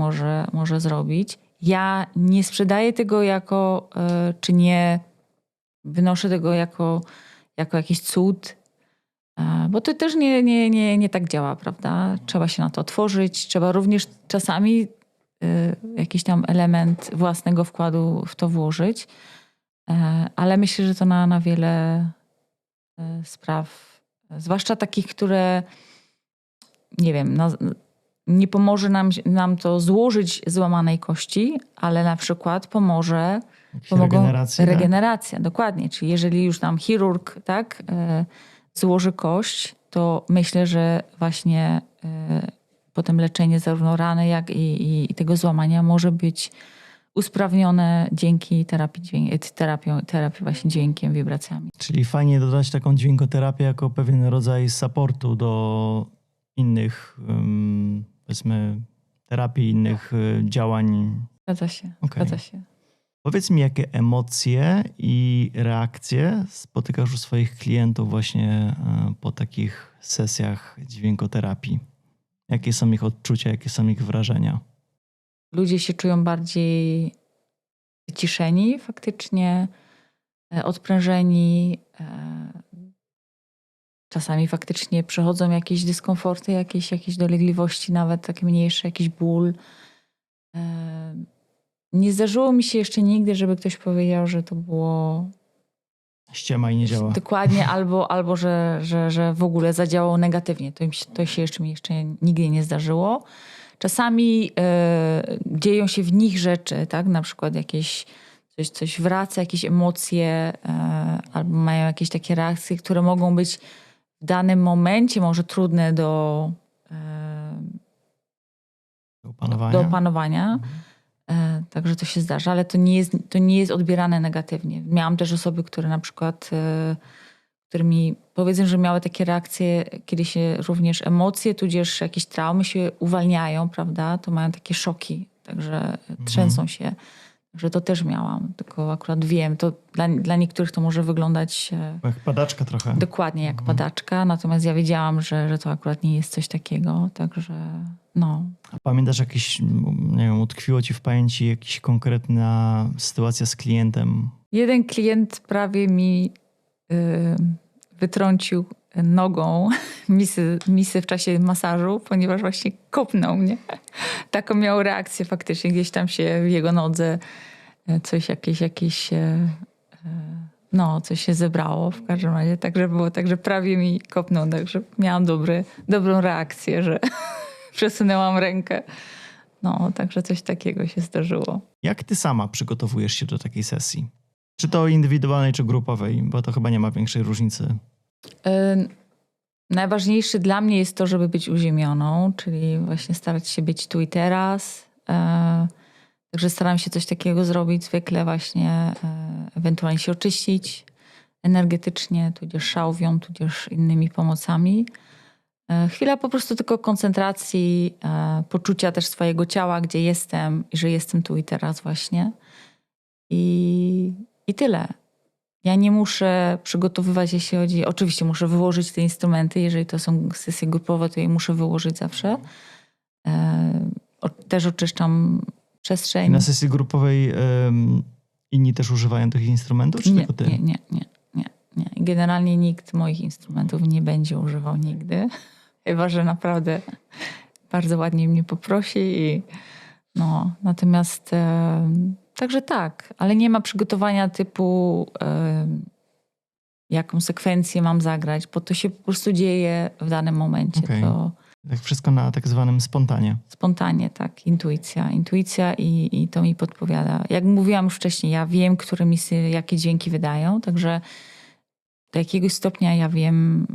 może zrobić. Ja nie sprzedaję tego jako, czy nie wynoszę tego jako jakiś cud, bo to też nie tak działa, prawda? Trzeba się na to otworzyć, trzeba również czasami jakiś tam element własnego wkładu w to włożyć, ale myślę, że to na wiele spraw, zwłaszcza takich, które nie wiem, nie pomoże nam to złożyć złamanej kości, ale na przykład pomogą regeneracja, dokładnie. Czyli jeżeli już nam chirurg złoży kość, to myślę, że właśnie potem leczenie zarówno rany, jak i tego złamania może być usprawnione dzięki terapii właśnie dźwiękiem, wibracjami. Czyli fajnie dodać taką dźwiękoterapię jako pewien rodzaj supportu do innych, powiedzmy, terapii, innych działań Zgadza się, Okej. zgadza się. Powiedz mi, jakie emocje i reakcje spotykasz u swoich klientów właśnie po takich sesjach dźwiękoterapii? Jakie są ich odczucia, jakie są ich wrażenia? Ludzie się czują bardziej wyciszeni faktycznie, odprężeni. Czasami faktycznie przechodzą jakieś dyskomforty, jakieś dolegliwości, nawet takie mniejsze, jakiś ból. Nie zdarzyło mi się jeszcze nigdy, żeby ktoś powiedział, że to było Ściema i nie działa. dokładnie, albo że w ogóle zadziałało negatywnie. To się mi jeszcze nigdy nie zdarzyło. Czasami dzieją się w nich rzeczy, tak? Na przykład coś wraca, jakieś emocje, albo mają jakieś takie reakcje, które mogą być w danym momencie może trudne do opanowania. Także to się zdarza, ale to nie jest odbierane negatywnie. Miałam też osoby, które na przykład, które mi powiedzą, że miały takie reakcje, kiedy się również emocje, tudzież jakieś traumy się uwalniają, prawda? To mają takie szoki, także trzęsą się. Także to też miałam, tylko akurat wiem, to dla niektórych to może wyglądać Jak padaczka trochę. dokładnie jak padaczka, natomiast ja wiedziałam, że to akurat nie jest coś takiego, także no. A pamiętasz jakieś, nie wiem, utkwiło ci w pamięci jakaś konkretna sytuacja z klientem? Jeden klient prawie mi wytrącił nogą misy w czasie masażu, ponieważ właśnie kopnął mnie. Taką miał reakcję faktycznie. Gdzieś tam się w jego nodze coś coś się zebrało w każdym razie. Także było tak, że prawie mi kopnął. Także miałam dobrą reakcję, że przesunęłam rękę. No, także coś takiego się zdarzyło. Jak ty sama przygotowujesz się do takiej sesji? Czy to indywidualnej, czy grupowej? Bo to chyba nie ma większej różnicy. Najważniejsze dla mnie jest to, żeby być uziemioną, czyli właśnie starać się być tu i teraz. Także staram się coś takiego zrobić zwykle właśnie, ewentualnie się oczyścić energetycznie, tudzież szałwią, tudzież innymi pomocami. Chwila po prostu tylko koncentracji, poczucia też swojego ciała, gdzie jestem i że jestem tu i teraz właśnie. I tyle. Ja nie muszę przygotowywać, jeśli chodzi... Oczywiście muszę wyłożyć te instrumenty. Jeżeli to są sesje grupowe, to je muszę wyłożyć zawsze. Też oczyszczam przestrzeń. I na sesji grupowej inni też używają tych instrumentów, czy tylko ty? Nie. Generalnie nikt moich instrumentów nie będzie używał nigdy. Chyba że naprawdę bardzo ładnie mnie poprosi. Natomiast... Także tak, ale nie ma przygotowania typu jaką sekwencję mam zagrać, bo to się po prostu dzieje w danym momencie. Okej. To Tak wszystko na tak zwanym spontanie. spontanie, tak, intuicja i to mi podpowiada. Jak mówiłam już wcześniej, ja wiem, które misy jakie dźwięki wydają, także do jakiegoś stopnia ja wiem,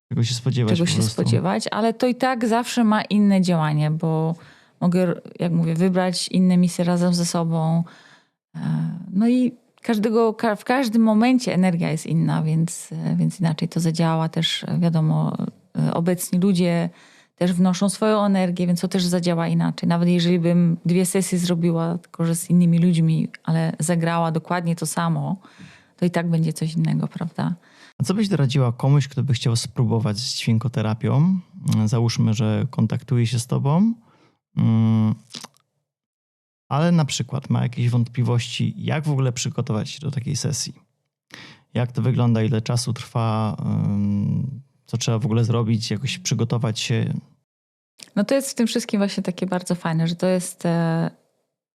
Czego się spodziewać czego po się prostu. spodziewać, ale to i tak zawsze ma inne działanie, bo mogę, jak mówię, wybrać inne misy razem ze sobą. No i w każdym momencie energia jest inna, więc inaczej to zadziała. Też wiadomo, obecni ludzie też wnoszą swoją energię, więc to też zadziała inaczej. Nawet jeżeli bym 2 sesje zrobiła, tylko że z innymi ludźmi, ale zagrała dokładnie to samo, to i tak będzie coś innego, prawda? A co byś doradziła komuś, kto by chciał spróbować z dźwiękoterapią? Załóżmy, że kontaktuje się z tobą, ale na przykład ma jakieś wątpliwości, jak w ogóle przygotować się do takiej sesji. Jak to wygląda, ile czasu trwa, co trzeba w ogóle zrobić, jakoś przygotować się. No to jest w tym wszystkim właśnie takie bardzo fajne, że to jest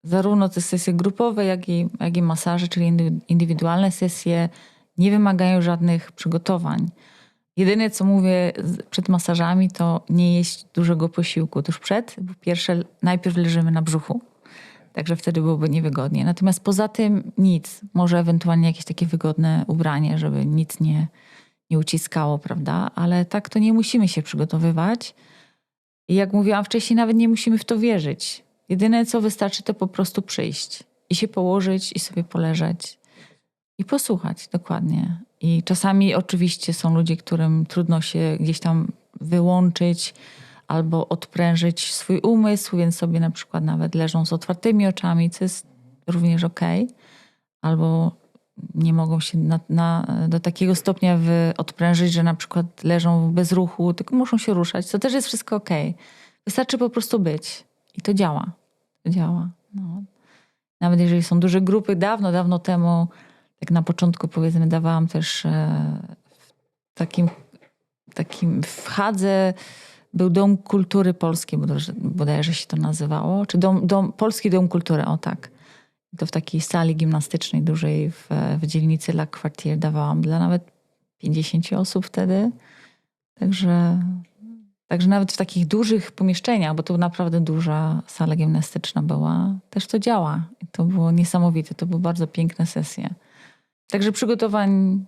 zarówno te sesje grupowe, jak i masaże, czyli indywidualne sesje, nie wymagają żadnych przygotowań. Jedyne, co mówię przed masażami, to nie jeść dużego posiłku tuż przed, bo najpierw leżymy na brzuchu, także wtedy byłoby niewygodnie. Natomiast poza tym nic. Może ewentualnie jakieś takie wygodne ubranie, żeby nic nie uciskało, prawda? Ale tak to nie musimy się przygotowywać. I jak mówiłam wcześniej, nawet nie musimy w to wierzyć. Jedyne, co wystarczy, to po prostu przyjść i się położyć i sobie poleżeć i posłuchać dokładnie. I czasami oczywiście są ludzie, którym trudno się gdzieś tam wyłączyć, albo odprężyć swój umysł, więc sobie na przykład nawet leżą z otwartymi oczami, co jest również okej. Albo nie mogą się do takiego stopnia odprężyć, że na przykład leżą bez ruchu, tylko muszą się ruszać. To też jest wszystko okej. Wystarczy po prostu być. I to działa. To działa. No. Nawet jeżeli są duże grupy, dawno temu, tak na początku powiedzmy, dawałam też takim w Hadze był Dom Kultury Polskiej, bodajże się to nazywało. Czy Polski Dom Kultury, o tak. To w takiej sali gimnastycznej dużej w dzielnicy La Quartier dawałam dla nawet 50 osób wtedy. Także nawet w takich dużych pomieszczeniach, bo to naprawdę duża sala gimnastyczna była, też to działa. I to było niesamowite. To były bardzo piękne sesje. Także przygotowań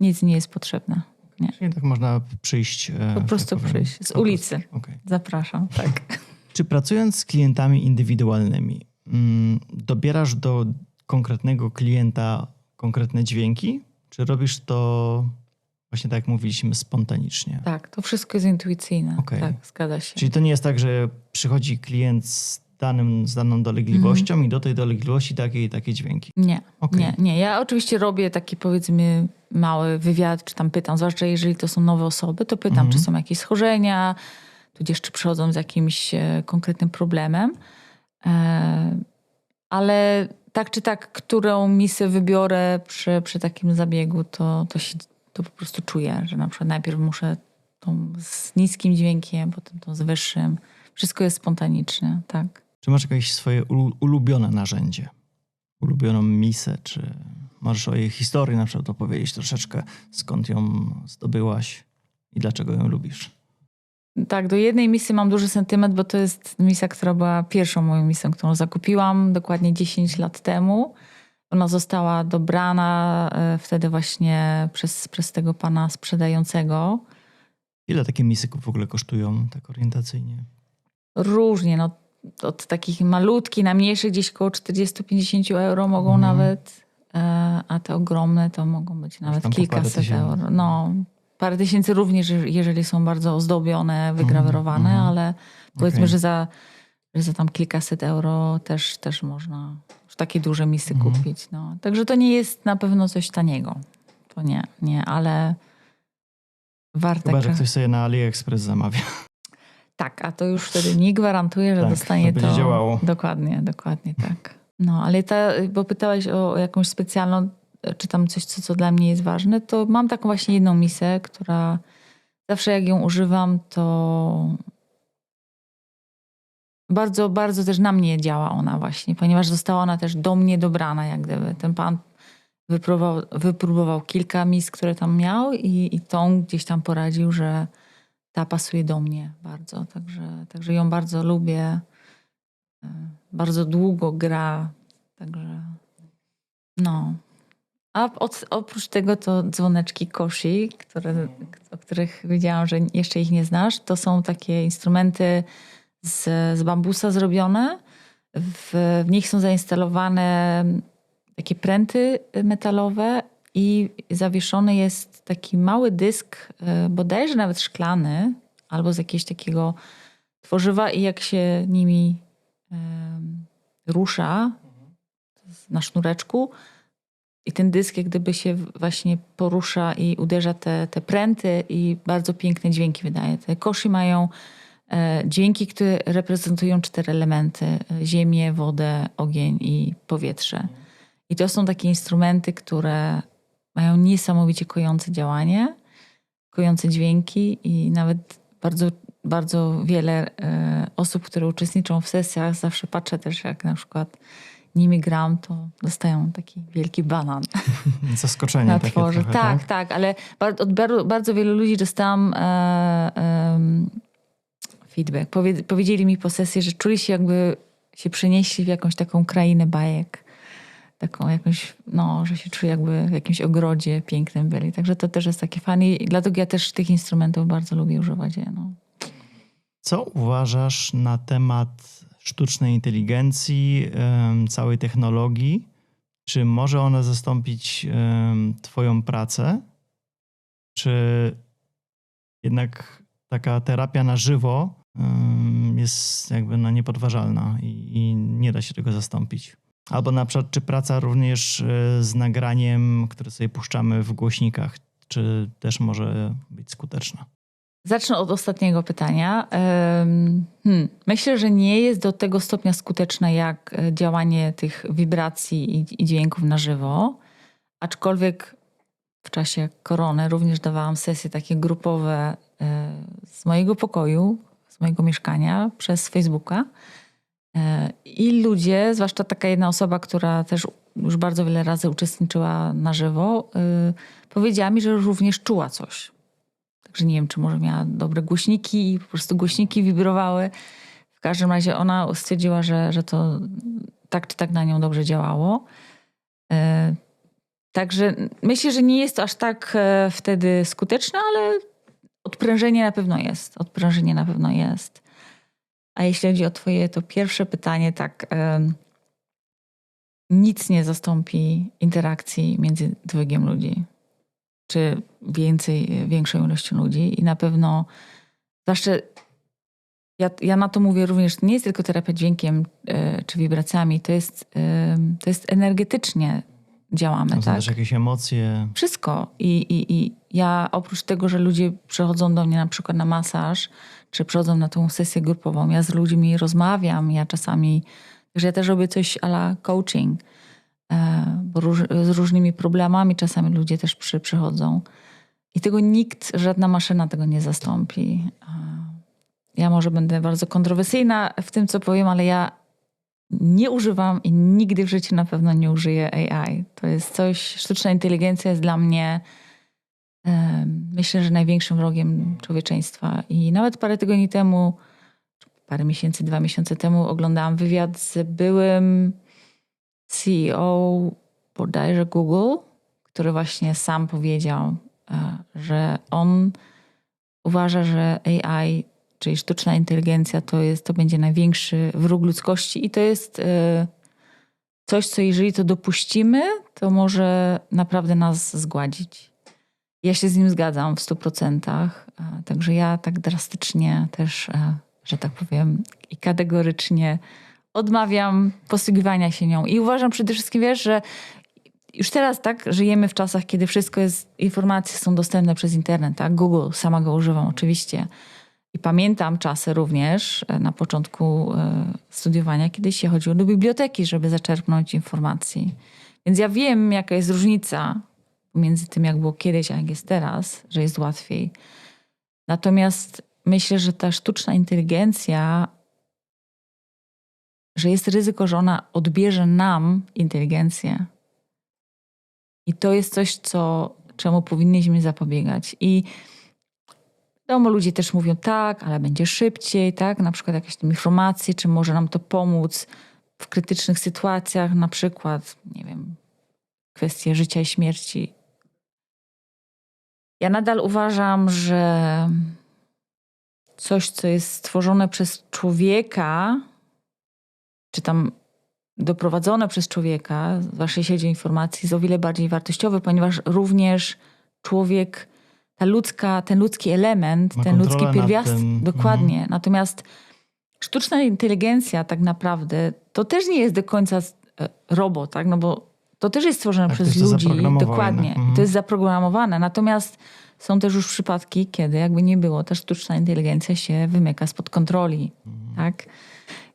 nic nie jest potrzebne. Nie. Czyli tak można przyjść. Po prostu przyjść. Z ulicy. Okay. Zapraszam, tak. Czy pracując z klientami indywidualnymi, dobierasz do konkretnego klienta konkretne dźwięki? Czy robisz to właśnie tak jak mówiliśmy, spontanicznie? Tak, to wszystko jest intuicyjne. Okay. Tak, zgadza się. Czyli to nie jest tak, że przychodzi klient z daną dolegliwością i do tej dolegliwości takie dźwięki? Nie, Okay. nie. Ja oczywiście robię taki, powiedzmy, mały wywiad, czy tam pytam, zwłaszcza jeżeli to są nowe osoby, to pytam, czy są jakieś schorzenia, tudzież czy przychodzą z jakimś konkretnym problemem. Ale tak czy tak, którą misję wybiorę przy takim zabiegu, to po prostu czuję, że na przykład najpierw muszę tą z niskim dźwiękiem, potem tą z wyższym. Wszystko jest spontaniczne, tak. Czy masz jakieś swoje ulubione narzędzie? Ulubioną misę? Czy możesz o jej historii na przykład opowiedzieć troszeczkę? Skąd ją zdobyłaś i dlaczego ją lubisz? Tak, do jednej misji mam duży sentyment, bo to jest misja, która była pierwszą moją misją, którą zakupiłam dokładnie 10 lat temu. Ona została dobrana wtedy właśnie przez tego pana sprzedającego. Ile takie misy w ogóle kosztują tak orientacyjnie? Różnie, no od takich malutkich na mniejszych gdzieś koło 40-50 euro mogą nawet, a te ogromne to mogą być nawet kilkaset euro. No, parę tysięcy również, jeżeli są bardzo ozdobione, wygrawerowane, ale powiedzmy, że za tam kilkaset euro też można takie duże misy kupić. No. Także to nie jest na pewno coś taniego. To nie, ale warte. Chyba, że ktoś sobie na AliExpress zamawia. Tak, a to już wtedy nie gwarantuje, że dostanie to będzie działało. Dokładnie tak. No, ale bo pytałeś o jakąś specjalną, czy tam coś, co dla mnie jest ważne, to mam taką właśnie jedną misę, która zawsze jak ją używam, to bardzo, bardzo też na mnie działa ona właśnie, ponieważ została ona też do mnie dobrana, jak gdyby. Ten pan wypróbował kilka mis, które tam miał i tą gdzieś tam poradził, że ta pasuje do mnie bardzo. Także ją bardzo lubię. Bardzo długo gra. Także no. A oprócz tego to dzwoneczki Koshi, o których wiedziałam, że jeszcze ich nie znasz. To są takie instrumenty z bambusa zrobione. W nich są zainstalowane takie pręty metalowe i zawieszony jest taki mały dysk, bodajże nawet szklany, albo z jakiegoś takiego tworzywa i jak się nimi rusza na sznureczku i ten dysk jak gdyby się właśnie porusza i uderza te pręty i bardzo piękne dźwięki wydaje. Te koszy mają dźwięki, które reprezentują 4 elementy. Ziemię, wodę, ogień i powietrze. I to są takie instrumenty, które mają niesamowicie kojące działanie, kojące dźwięki i nawet bardzo, bardzo wiele osób, które uczestniczą w sesjach, zawsze patrzę też jak na przykład nimi gram, to dostają taki wielki banan. Zaskoczenie na takie tworze. trochę, Tak, ale od bardzo wielu ludzi dostałam feedback. Powiedzieli mi po sesji, że czuli się jakby się przenieśli w jakąś taką krainę bajek. Taką jakąś, że się czuje jakby w jakimś ogrodzie pięknym byli. Także to też jest takie fajne i dlatego ja też tych instrumentów bardzo lubię używać. No. Co uważasz na temat sztucznej inteligencji, całej technologii? Czy może ona zastąpić twoją pracę? Czy jednak taka terapia na żywo jest jakby niepodważalna i nie da się tego zastąpić. Albo na przykład, czy praca również z nagraniem, które sobie puszczamy w głośnikach, czy też może być skuteczna? Zacznę od ostatniego pytania. Myślę, że nie jest do tego stopnia skuteczne jak działanie tych wibracji i dźwięków na żywo. Aczkolwiek w czasie korony również dawałam sesje takie grupowe z mojego pokoju, z mojego mieszkania przez Facebooka. I ludzie, zwłaszcza taka jedna osoba, która też już bardzo wiele razy uczestniczyła na żywo, powiedziała mi, że również czuła coś. Także nie wiem, czy może miała dobre głośniki i po prostu głośniki wibrowały. W każdym razie ona stwierdziła, że to tak czy tak na nią dobrze działało. Także myślę, że nie jest to aż tak wtedy skuteczne, ale odprężenie na pewno jest. Odprężenie na pewno jest. A jeśli chodzi o twoje to pierwsze pytanie, tak, nic nie zastąpi interakcji między dwojgiem ludzi. Czy większą ilością ludzi. I na pewno, zwłaszcza ja na to mówię również, nie jest tylko terapia dźwiękiem czy wibracjami, to jest energetycznie działamy, Tam są tak? też jakieś emocje. Wszystko. I ja oprócz tego, że ludzie przychodzą do mnie na przykład na masaż, czy przychodzą na tą sesję grupową, ja z ludźmi rozmawiam, ja czasami, także ja też robię coś à la coaching, bo z różnymi problemami czasami ludzie też przychodzą. I tego nikt, żadna maszyna tego nie zastąpi. Ja może będę bardzo kontrowersyjna w tym, co powiem, ale ja nie używam i nigdy w życiu na pewno nie użyję AI. To jest coś, sztuczna inteligencja jest dla mnie, myślę, że największym wrogiem człowieczeństwa. I nawet parę tygodni temu, parę miesięcy, 2 miesiące temu oglądałam wywiad z byłym CEO bodajże Google, który właśnie sam powiedział, że on uważa, że AI, czyli sztuczna inteligencja, to będzie największy wróg ludzkości i to jest coś, co jeżeli to dopuścimy, to może naprawdę nas zgładzić. Ja się z nim zgadzam w 100%. Także ja tak drastycznie też, że tak powiem, i kategorycznie odmawiam posługiwania się nią. I uważam przede wszystkim, wiesz, że już teraz tak żyjemy w czasach, kiedy wszystko jest, informacje są dostępne przez internet, tak? Google, sama go używam oczywiście. I pamiętam czasy również na początku studiowania, kiedy się chodziło do biblioteki, żeby zaczerpnąć informacji. Więc ja wiem, jaka jest różnica między tym, jak było kiedyś, a jak jest teraz, że jest łatwiej. Natomiast myślę, że ta sztuczna inteligencja, że jest ryzyko, że ona odbierze nam inteligencję. I to jest coś, czemu powinniśmy zapobiegać. I wiadomo, ludzie też mówią tak, ale będzie szybciej, tak? Na przykład jakieś tam informacje, czy może nam to pomóc w krytycznych sytuacjach, na przykład, nie wiem, kwestie życia i śmierci. Ja nadal uważam, że coś, co jest stworzone przez człowieka, czy tam doprowadzone przez człowieka, zwłaszcza jeśli chodzi o informacje, jest o wiele bardziej wartościowe, ponieważ również człowiek, ten ludzki element, ten ludzki pierwiastek, dokładnie. Natomiast sztuczna inteligencja tak naprawdę to też nie jest do końca robot, tak? No bo to też jest stworzone przez ludzi. Dokładnie. To jest zaprogramowane. Natomiast są też już przypadki, kiedy jakby nie było, ta sztuczna inteligencja się wymyka spod kontroli. Tak?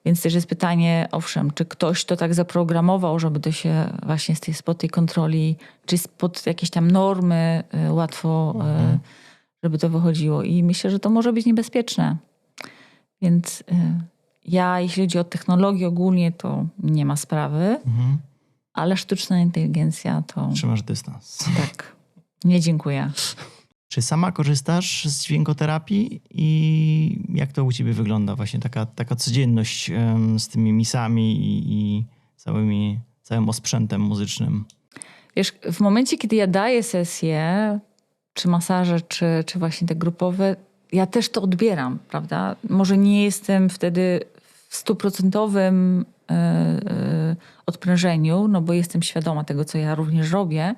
Więc też jest pytanie, owszem, czy ktoś to tak zaprogramował, żeby to się właśnie spod tej kontroli, czy spod jakieś tam normy łatwo, żeby to wychodziło. I myślę, że to może być niebezpieczne. Więc ja, jeśli chodzi o technologię ogólnie, to nie ma sprawy, ale sztuczna inteligencja to... Trzymasz dystans. Tak. Nie, dziękuję. Czy sama korzystasz z dźwiękoterapii i jak to u ciebie wygląda? Właśnie taka codzienność z tymi misami i całym osprzętem muzycznym. Wiesz, w momencie, kiedy ja daję sesje, czy masaże, czy właśnie te grupowe, ja też to odbieram, prawda? Może nie jestem wtedy w 100% odprężeniu, no bo jestem świadoma tego, co ja również robię,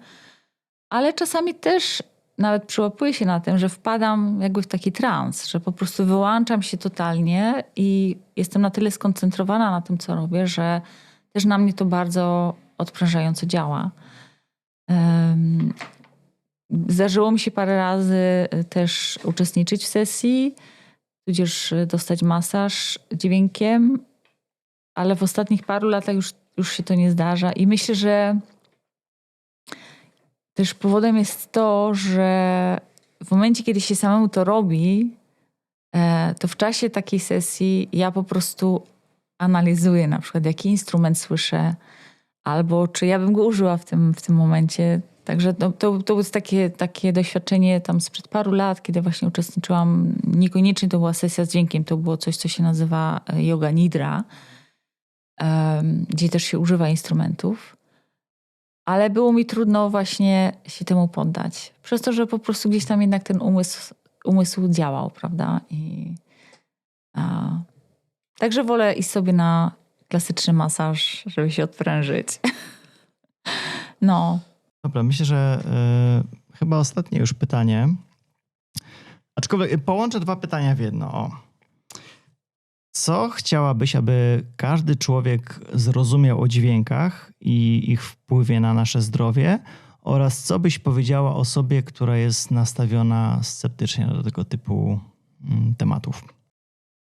ale czasami też nawet przyłapuję się na tym, że wpadam jakby w taki trans, że po prostu wyłączam się totalnie i jestem na tyle skoncentrowana na tym, co robię, że też na mnie to bardzo odprężająco działa. Zdarzyło mi się parę razy też uczestniczyć w sesji, tudzież dostać masaż dźwiękiem, ale w ostatnich paru latach już się to nie zdarza i myślę, że też powodem jest to, że w momencie, kiedy się samemu to robi, to w czasie takiej sesji ja po prostu analizuję na przykład, jaki instrument słyszę, albo czy ja bym go użyła w tym momencie. Także to jest takie doświadczenie tam sprzed paru lat, kiedy właśnie uczestniczyłam. Niekoniecznie to była sesja z dźwiękiem, to było coś, co się nazywa yoga nidra, gdzie też się używa instrumentów. Ale było mi trudno właśnie się temu poddać. Przez to, że po prostu gdzieś tam jednak ten umysł działał, prawda? Także wolę iść sobie na klasyczny masaż, żeby się odprężyć. No. Dobra, myślę, że chyba ostatnie już pytanie. Aczkolwiek połączę dwa pytania w jedno. O. Co chciałabyś, aby każdy człowiek zrozumiał o dźwiękach i ich wpływie na nasze zdrowie? Oraz co byś powiedziała osobie, która jest nastawiona sceptycznie do tego typu tematów?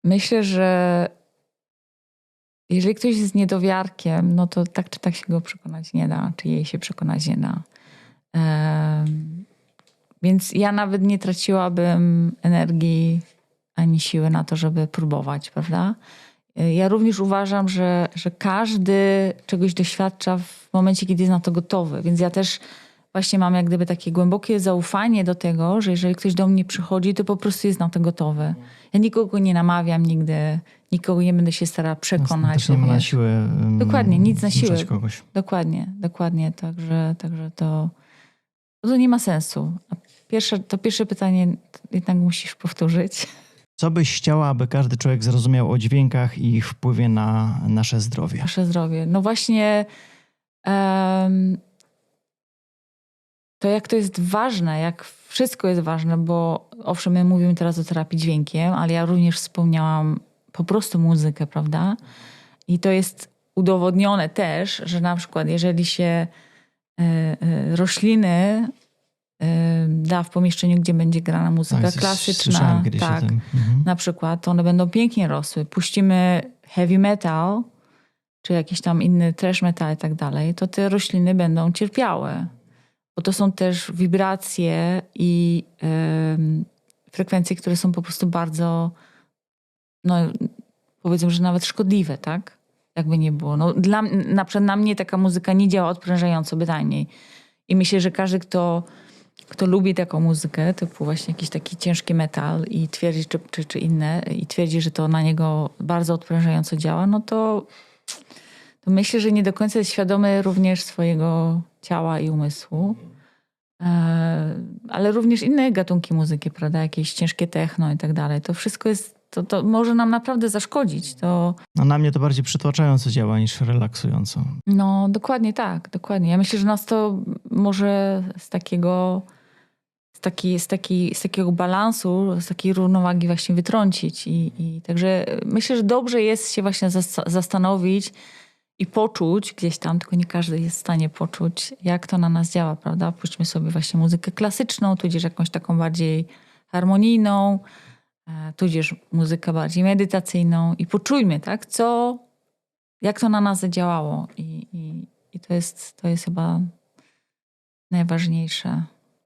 Myślę, że jeżeli ktoś jest niedowiarkiem, no to tak czy tak się go przekonać nie da, czy jej się przekonać nie da. Więc ja nawet nie traciłabym energii ani siły na to, żeby próbować, prawda? Ja również uważam, że każdy czegoś doświadcza w momencie, kiedy jest na to gotowy. Więc ja też właśnie mam jak gdyby takie głębokie zaufanie do tego, że jeżeli ktoś do mnie przychodzi, to po prostu jest na to gotowy. Ja nikogo nie namawiam nigdy, nikogo nie będę się starała przekonać. Też nie ma na siłę. Dokładnie, nic na siłę. Kogoś. Dokładnie. Także to nie ma sensu. A pierwsze pytanie jednak musisz powtórzyć. Co byś chciała, aby każdy człowiek zrozumiał o dźwiękach i ich wpływie na nasze zdrowie? Nasze zdrowie. No właśnie to jak to jest ważne, jak wszystko jest ważne, bo owszem, my mówimy teraz o terapii dźwiękiem, ale ja również wspomniałam po prostu muzykę, prawda? I to jest udowodnione też, że na przykład jeżeli się rośliny da w pomieszczeniu, gdzie będzie grana muzyka klasyczna, tak, na przykład, to one będą pięknie rosły. Puścimy heavy metal, czy jakiś tam inny thrash metal i tak dalej, to te rośliny będą cierpiały. Bo to są też wibracje i frekwencje, które są po prostu bardzo, no powiedzmy, że nawet szkodliwe, tak? Jakby nie było. No, na przykład na mnie taka muzyka nie działa odprężająco, bynajmniej. I myślę, że każdy, kto lubi taką muzykę, typu właśnie jakiś taki ciężki metal i twierdzi, czy inne, i twierdzi, że to na niego bardzo odprężająco działa, no to myślę, że nie do końca jest świadomy również swojego ciała i umysłu. Ale również inne gatunki muzyki, prawda? Jakieś ciężkie techno i tak dalej. To wszystko jest, to może nam naprawdę zaszkodzić. No na mnie to bardziej przytłaczająco działa niż relaksująco. No dokładnie tak, dokładnie. Ja myślę, że nas to może z takiego balansu, z takiej równowagi właśnie wytrącić. I także myślę, że dobrze jest się właśnie zastanowić i poczuć gdzieś tam, tylko nie każdy jest w stanie poczuć, jak to na nas działa, prawda? Puśćmy sobie właśnie muzykę klasyczną, tudzież jakąś taką bardziej harmonijną, tudzież muzykę bardziej medytacyjną i poczujmy, tak? Jak to na nas zadziałało. I to jest chyba najważniejsze.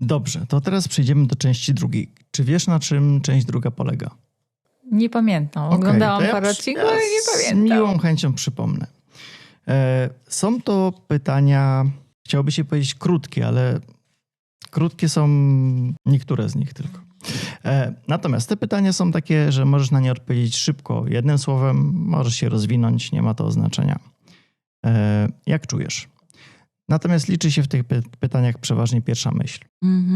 Dobrze, to teraz przejdziemy do części drugiej. Czy wiesz, na czym część druga polega? Nie pamiętam. Oglądałam parę odcinków, ale nie pamiętam. Z miłą chęcią przypomnę. Są to pytania, chciałoby się powiedzieć krótkie, ale krótkie są niektóre z nich tylko. Natomiast te pytania są takie, że możesz na nie odpowiedzieć szybko, jednym słowem, możesz się rozwinąć, nie ma to znaczenia. Jak czujesz? Natomiast liczy się w tych pytaniach przeważnie pierwsza myśl.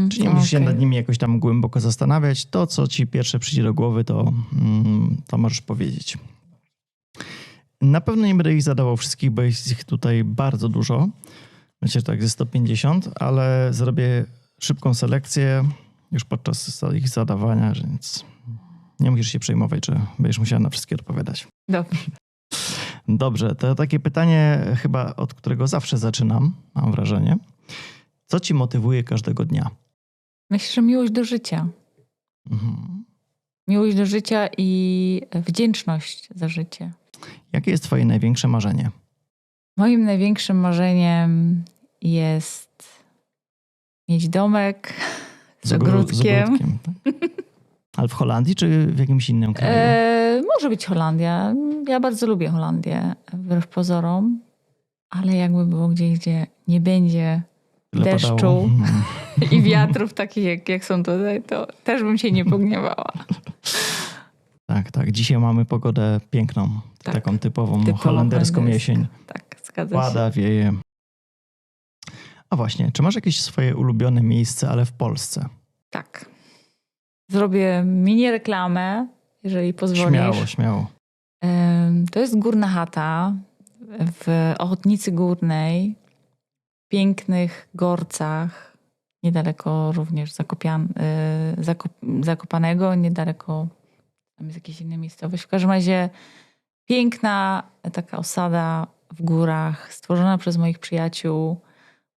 Czyli nie musisz się nad nimi jakoś tam głęboko zastanawiać. To, co ci pierwsze przyjdzie do głowy, to możesz powiedzieć. Na pewno nie będę ich zadawał wszystkich, bo jest ich tutaj bardzo dużo. Myślę, że tak ze 150, ale zrobię szybką selekcję już podczas ich zadawania, więc nie musisz się przejmować, że będziesz musiała na wszystkie odpowiadać. Dobrze. Dobrze, to takie pytanie chyba, od którego zawsze zaczynam, mam wrażenie. Co ci motywuje każdego dnia? Myślę, że miłość do życia. Mhm. Miłość do życia i wdzięczność za życie. Jakie jest twoje największe marzenie? Moim największym marzeniem jest mieć domek z ogródkiem. Tak? Ale w Holandii czy w jakimś innym kraju? Może być Holandia. Ja bardzo lubię Holandię, wbrew pozorom. Ale jakby było gdzieś, gdzie nie będzie Tyle deszczu padało. i wiatrów takich, jak są tutaj, to też bym się nie pogniewała. Tak. Dzisiaj mamy pogodę piękną. Tak. Taką typową Typowo holenderską holenderską. jesień. Tak, zgadza się. Pada, wieje. A właśnie, czy masz jakieś swoje ulubione miejsce, ale w Polsce? Tak. Zrobię mini reklamę, jeżeli pozwolisz. Śmiało. To jest Górna Chata w Ochotnicy Górnej, w pięknych Gorcach, niedaleko również Zakopanego, niedaleko, tam jest jakieś inne miejscowość. W każdym razie piękna taka osada w górach, stworzona przez moich przyjaciół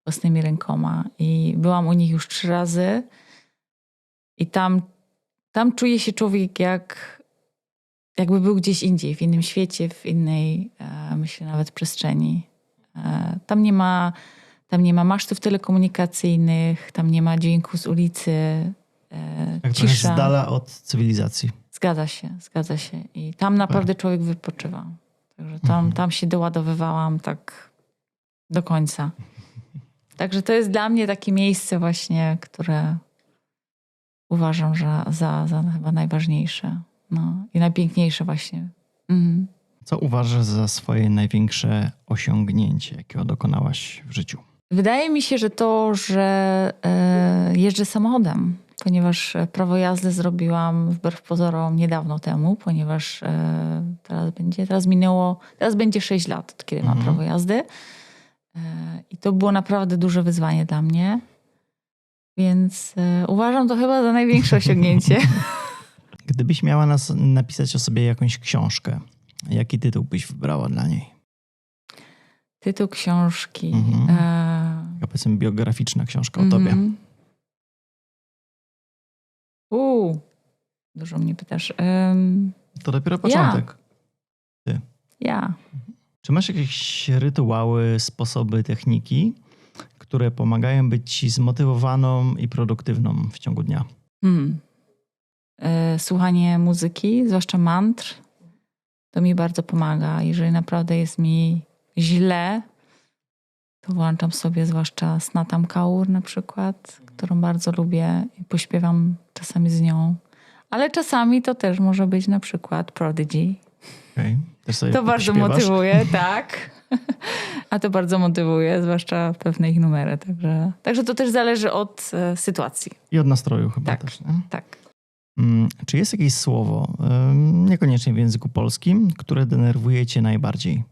własnymi rękoma. I byłam u nich już 3 razy i tam czuje się człowiek jakby był gdzieś indziej, w innym świecie, w innej, myślę, nawet przestrzeni. Tam nie ma masztów telekomunikacyjnych, tam nie ma dźwięku z ulicy, Tak trochę z cisza. dala od cywilizacji. Zgadza się. I tam naprawdę człowiek wypoczywa. Także tam się doładowywałam tak do końca. Także to jest dla mnie takie miejsce właśnie, które uważam, że za chyba najważniejsze. No, i najpiękniejsze właśnie. Mhm. Co uważasz za swoje największe osiągnięcie, jakiego dokonałaś w życiu? Wydaje mi się, że to, że jeżdżę samochodem, ponieważ prawo jazdy zrobiłam wbrew pozorom niedawno temu, ponieważ teraz będzie 6 lat, od kiedy mam prawo jazdy. I to było naprawdę duże wyzwanie dla mnie. Więc uważam to chyba za największe osiągnięcie. Gdybyś miała napisać o sobie jakąś książkę, jaki tytuł byś wybrała dla niej? Tytuł książki. Taka, powiedzmy, biograficzna książka o tobie. Dużo mnie pytasz. To dopiero początek. Ja. Czy masz jakieś rytuały, sposoby, techniki, które pomagają być ci zmotywowaną i produktywną w ciągu dnia? Słuchanie muzyki, zwłaszcza mantr, to mi bardzo pomaga. Jeżeli naprawdę jest mi źle, to włączam sobie zwłaszcza Snatam Kaur na przykład, którą bardzo lubię i pośpiewam czasami z nią. Ale czasami to też może być na przykład Prodigy. Okay. To bardzo motywuje, tak. A to bardzo motywuje, zwłaszcza pewne ich numery. Także to też zależy od sytuacji. I od nastroju chyba tak, też. Nie? Tak. Czy jest jakieś słowo, niekoniecznie w języku polskim, które denerwuje cię najbardziej?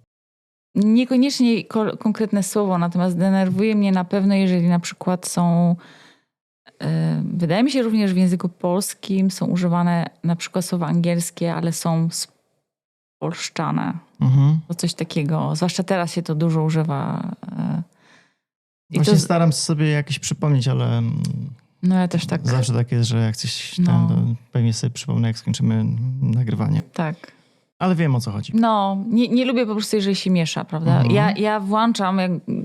Niekoniecznie konkretne słowo, natomiast denerwuje mnie na pewno, jeżeli na przykład są, wydaje mi się również w języku polskim są używane na przykład słowa angielskie, ale są spolszczane. To coś takiego, zwłaszcza teraz się to dużo używa. Właśnie staram sobie jakieś przypomnieć, ale no ja też tak. Zawsze tak jest, że jak coś to pewnie sobie przypomnę, jak skończymy nagrywanie. Tak. Ale wiem, o co chodzi. No, nie lubię po prostu, jeżeli się miesza, prawda? Ja włączam,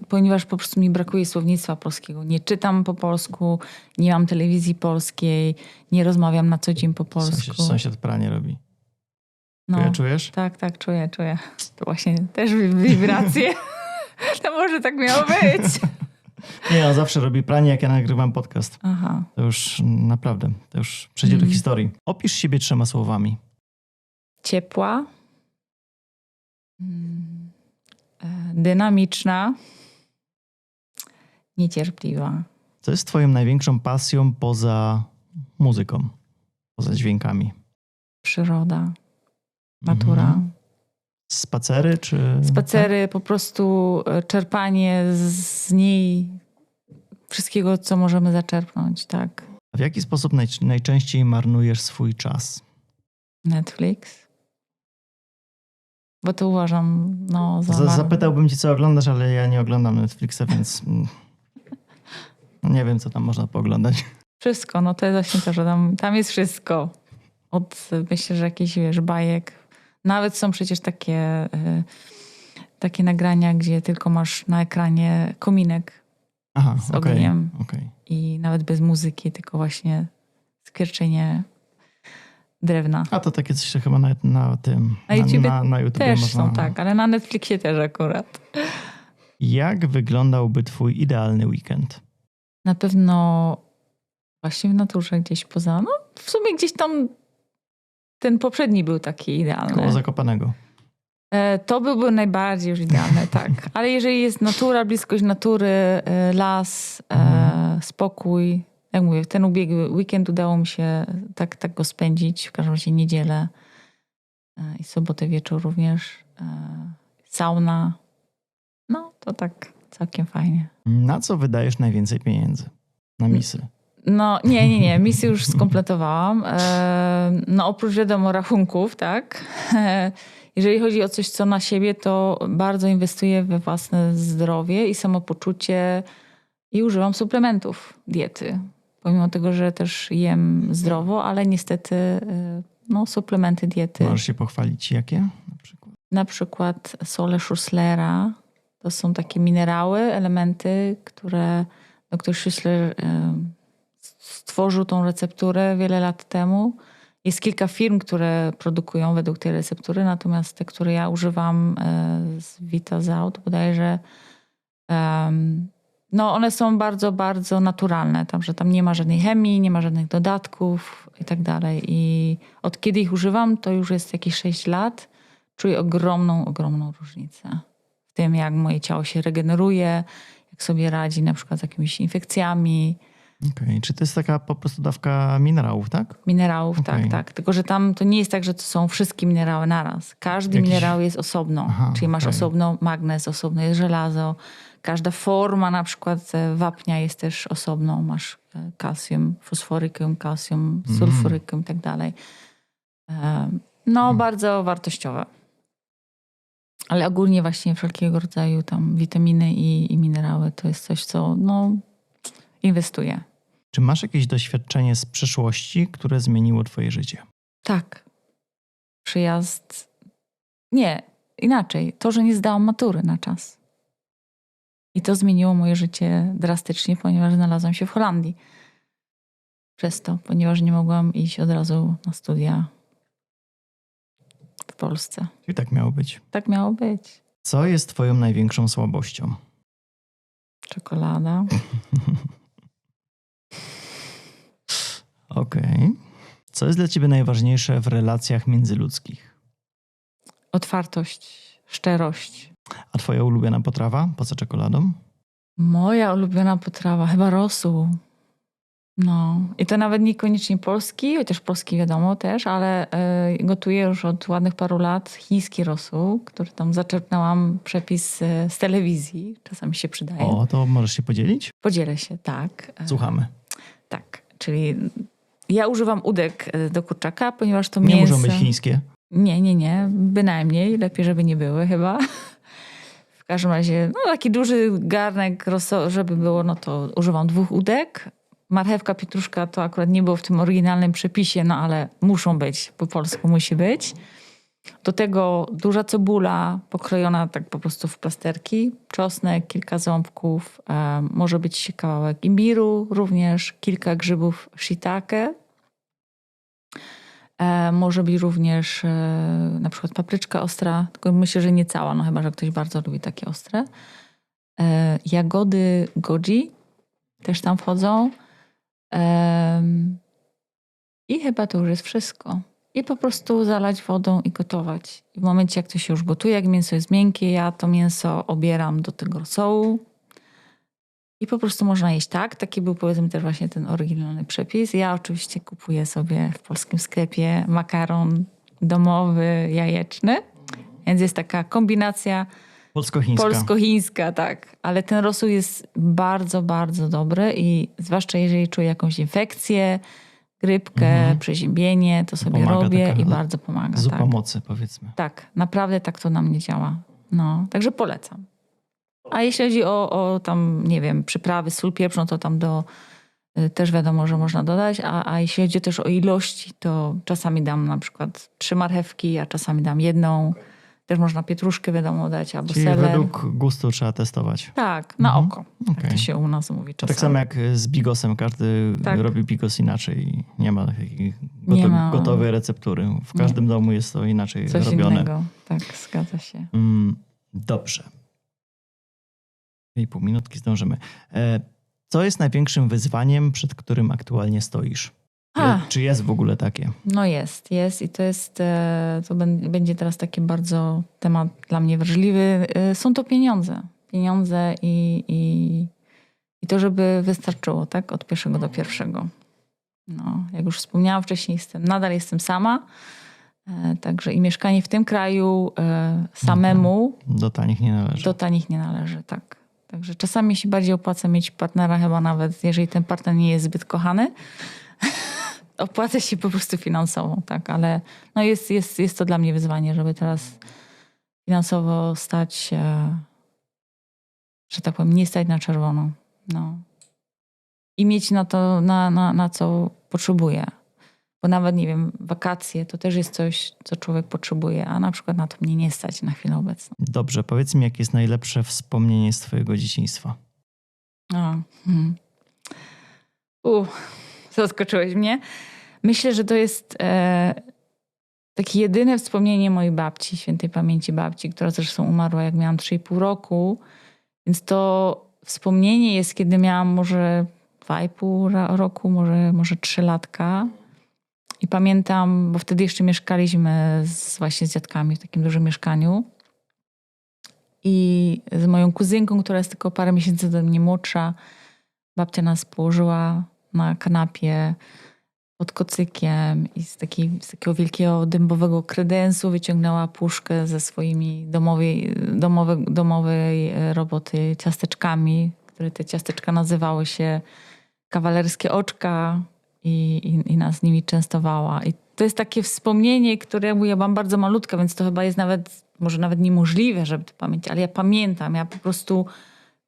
ponieważ po prostu mi brakuje słownictwa polskiego. Nie czytam po polsku, nie mam telewizji polskiej, nie rozmawiam na co dzień po polsku. Sąsiad pranie robi. No. Czujesz? Tak, czuję. To właśnie też wibracje. To może tak miało być. Nie, on zawsze robi pranie, jak ja nagrywam podcast. Aha. To już naprawdę, to już przejdzie do historii. Opisz siebie 3 słowami. Ciepła, dynamiczna, niecierpliwa. Co jest twoją największą pasją poza muzyką, poza dźwiękami? Przyroda, natura. Spacery czy... Spacery, po prostu czerpanie z niej wszystkiego, co możemy zaczerpnąć, tak. W jaki sposób najczęściej marnujesz swój czas? Netflix. Bo to uważam, Zapytałbym cię, co oglądasz, ale ja nie oglądam Netflixa, więc nie wiem, co tam można pooglądać. Wszystko, no to jest właśnie to, że tam jest wszystko. Myślę, że jakichś, bajek. Nawet są przecież takie nagrania, gdzie tylko masz na ekranie kominek z ogniem. Okay. I nawet bez muzyki, tylko właśnie skwierczenie drewna. A to takie coś chyba na tym. Na YouTubie na YouTube też można... są, tak, ale na Netflixie też akurat. Jak wyglądałby twój idealny weekend? Na pewno właśnie w naturze gdzieś poza, w sumie gdzieś tam ten poprzedni był taki idealny. Koło Zakopanego. To byłby najbardziej już idealny, tak. Ale jeżeli jest natura, bliskość natury, las, spokój, jak mówię, ten ubiegły weekend udało mi się tak go spędzić, w każdym razie niedzielę i sobotę wieczór również. Sauna. No, to tak całkiem fajnie. Na co wydajesz najwięcej pieniędzy? Na misy? No, nie. Misję już skompletowałam. Oprócz wiadomo rachunków, tak. Jeżeli chodzi o coś, co na siebie, to bardzo inwestuję we własne zdrowie i samopoczucie i używam suplementów diety. Pomimo tego, że też jem zdrowo, ale niestety suplementy diety. Możesz się pochwalić jakie na przykład? Na przykład sole Schusslera. To są takie minerały, elementy, które dr Schussler stworzył tą recepturę wiele lat temu. Jest kilka firm, które produkują według tej receptury, natomiast te, które ja używam z VitaZaut, bodajże, one są bardzo, bardzo naturalne. Że tam nie ma żadnej chemii, nie ma żadnych dodatków i tak dalej. I od kiedy ich używam, to już jest jakieś 6 lat, czuję ogromną różnicę w tym, jak moje ciało się regeneruje, jak sobie radzi na przykład z jakimiś infekcjami. Okej. Czy to jest taka po prostu dawka minerałów, tak? Minerałów, Okay. tak. Tylko, że tam to nie jest tak, że to są wszystkie minerały naraz. Każdy minerał jest osobno. Czyli masz osobno magnez, osobno jest żelazo. Każda forma na przykład wapnia jest też osobną. Masz kalcium, fosforykum, kalcium, sulfurykum i tak dalej. Bardzo wartościowe. Ale ogólnie właśnie wszelkiego rodzaju tam witaminy i minerały to jest coś, co inwestuję. Czy masz jakieś doświadczenie z przeszłości, które zmieniło twoje życie? Tak. Przyjazd... Nie, inaczej. To, że nie zdałam matury na czas. I to zmieniło moje życie drastycznie, ponieważ znalazłam się w Holandii. Przez to, ponieważ nie mogłam iść od razu na studia w Polsce. I tak miało być. Tak miało być. Co jest twoją największą słabością? Czekolada. Okej. Co jest dla ciebie najważniejsze w relacjach międzyludzkich? Otwartość, szczerość. A twoja ulubiona potrawa poza czekoladą? Moja ulubiona potrawa chyba rosół. I to nawet niekoniecznie polski, chociaż polski wiadomo też, ale gotuję już od ładnych paru lat chiński rosół, który tam zaczerpnęłam przepis z telewizji. Czasami się przydaje. O, to możesz się podzielić? Podzielę się, tak. Słuchamy. Tak, czyli ja używam udek do kurczaka, ponieważ to Nie mięso... muszą być chińskie? Nie. Bynajmniej. Lepiej, żeby nie były chyba. W każdym razie taki duży garnek, żeby było, to używam 2 udek. Marchewka, pietruszka to akurat nie było w tym oryginalnym przepisie, ale muszą być, po polsku musi być. Do tego duża cebula pokrojona tak po prostu w plasterki, czosnek, kilka ząbków, może być kawałek imbiru również, kilka grzybów shiitake. Może być również na przykład papryczka ostra, tylko myślę, że nie cała, chyba że ktoś bardzo lubi takie ostre. Jagody goji też tam wchodzą. I chyba to już jest wszystko. I po prostu zalać wodą i gotować. I w momencie, jak to się już gotuje, jak mięso jest miękkie, ja to mięso obieram do tego rosołu. I po prostu można jeść tak. Taki był powiedzmy też właśnie ten oryginalny przepis. Ja oczywiście kupuję sobie w polskim sklepie makaron domowy, jajeczny. Więc jest taka kombinacja Polsko-chińska. Polsko-chińska, tak. Ale ten rosół jest bardzo, bardzo dobry i zwłaszcza jeżeli czuję jakąś infekcję, grypkę, przeziębienie, to sobie Pomaga robię taka i bardzo pomaga. Zupa tak. mocy, powiedzmy. Tak, naprawdę tak to na mnie działa. No, także polecam. A jeśli chodzi o tam, nie wiem, przyprawy, sól, pieprz, no to tam też wiadomo, że można dodać, a jeśli chodzi też o ilości, to czasami dam na przykład 3 marchewki, a czasami dam 1. Też można pietruszkę wiadomo dać, albo Czyli seler. według gustu trzeba testować. Tak, na oko. Tak Okej. to się u nas mówi czasami. Tak samo jak z bigosem. Każdy Tak. robi bigos inaczej. Nie ma takiej Nie ma. gotowej receptury. W każdym domu jest to inaczej Coś robione. innego. Tak, zgadza się. Dobrze. 2,5 minutki zdążymy. Co jest największym wyzwaniem, przed którym aktualnie stoisz? Czy jest w ogóle takie? No jest i to jest, będzie teraz taki bardzo temat dla mnie wrażliwy. Są to pieniądze. Pieniądze i to, żeby wystarczyło, tak? Od pierwszego do pierwszego. No, jak już wspomniałam wcześniej, nadal jestem sama. Także i mieszkanie w tym kraju samemu Do tanich nie należy. do tanich nie należy, tak. Także czasami się bardziej opłaca mieć partnera, chyba nawet jeżeli ten partner nie jest zbyt kochany. Opłaca się po prostu finansowo, tak, ale no jest to dla mnie wyzwanie, żeby teraz finansowo stać się, że tak powiem, nie stać na czerwono. No. I mieć na to, na co potrzebuje. Bo nawet, nie wiem, wakacje to też jest coś, co człowiek potrzebuje, a na przykład na to mnie nie stać na chwilę obecną. Dobrze, powiedz mi, jakie jest najlepsze wspomnienie z twojego dzieciństwa? Zaskoczyłeś mnie. Myślę, że to jest takie jedyne wspomnienie mojej babci, świętej pamięci babci, która zresztą umarła, jak miałam 3,5 roku. Więc to wspomnienie jest, kiedy miałam może 2,5 roku, może 3 latka. I pamiętam, bo wtedy jeszcze mieszkaliśmy właśnie z dziadkami w takim dużym mieszkaniu. I z moją kuzynką, która jest tylko parę miesięcy ode mnie młodsza, babcia nas położyła na kanapie pod kocykiem i z takiego wielkiego dębowego kredensu wyciągnęła puszkę ze swoimi domowej roboty ciasteczkami, które te ciasteczka nazywały się kawalerskie oczka i nas nimi częstowała. I to jest takie wspomnienie, które ja byłam bardzo malutka, więc to chyba jest może nawet niemożliwe, żeby to pamiętać, ale ja pamiętam, ja po prostu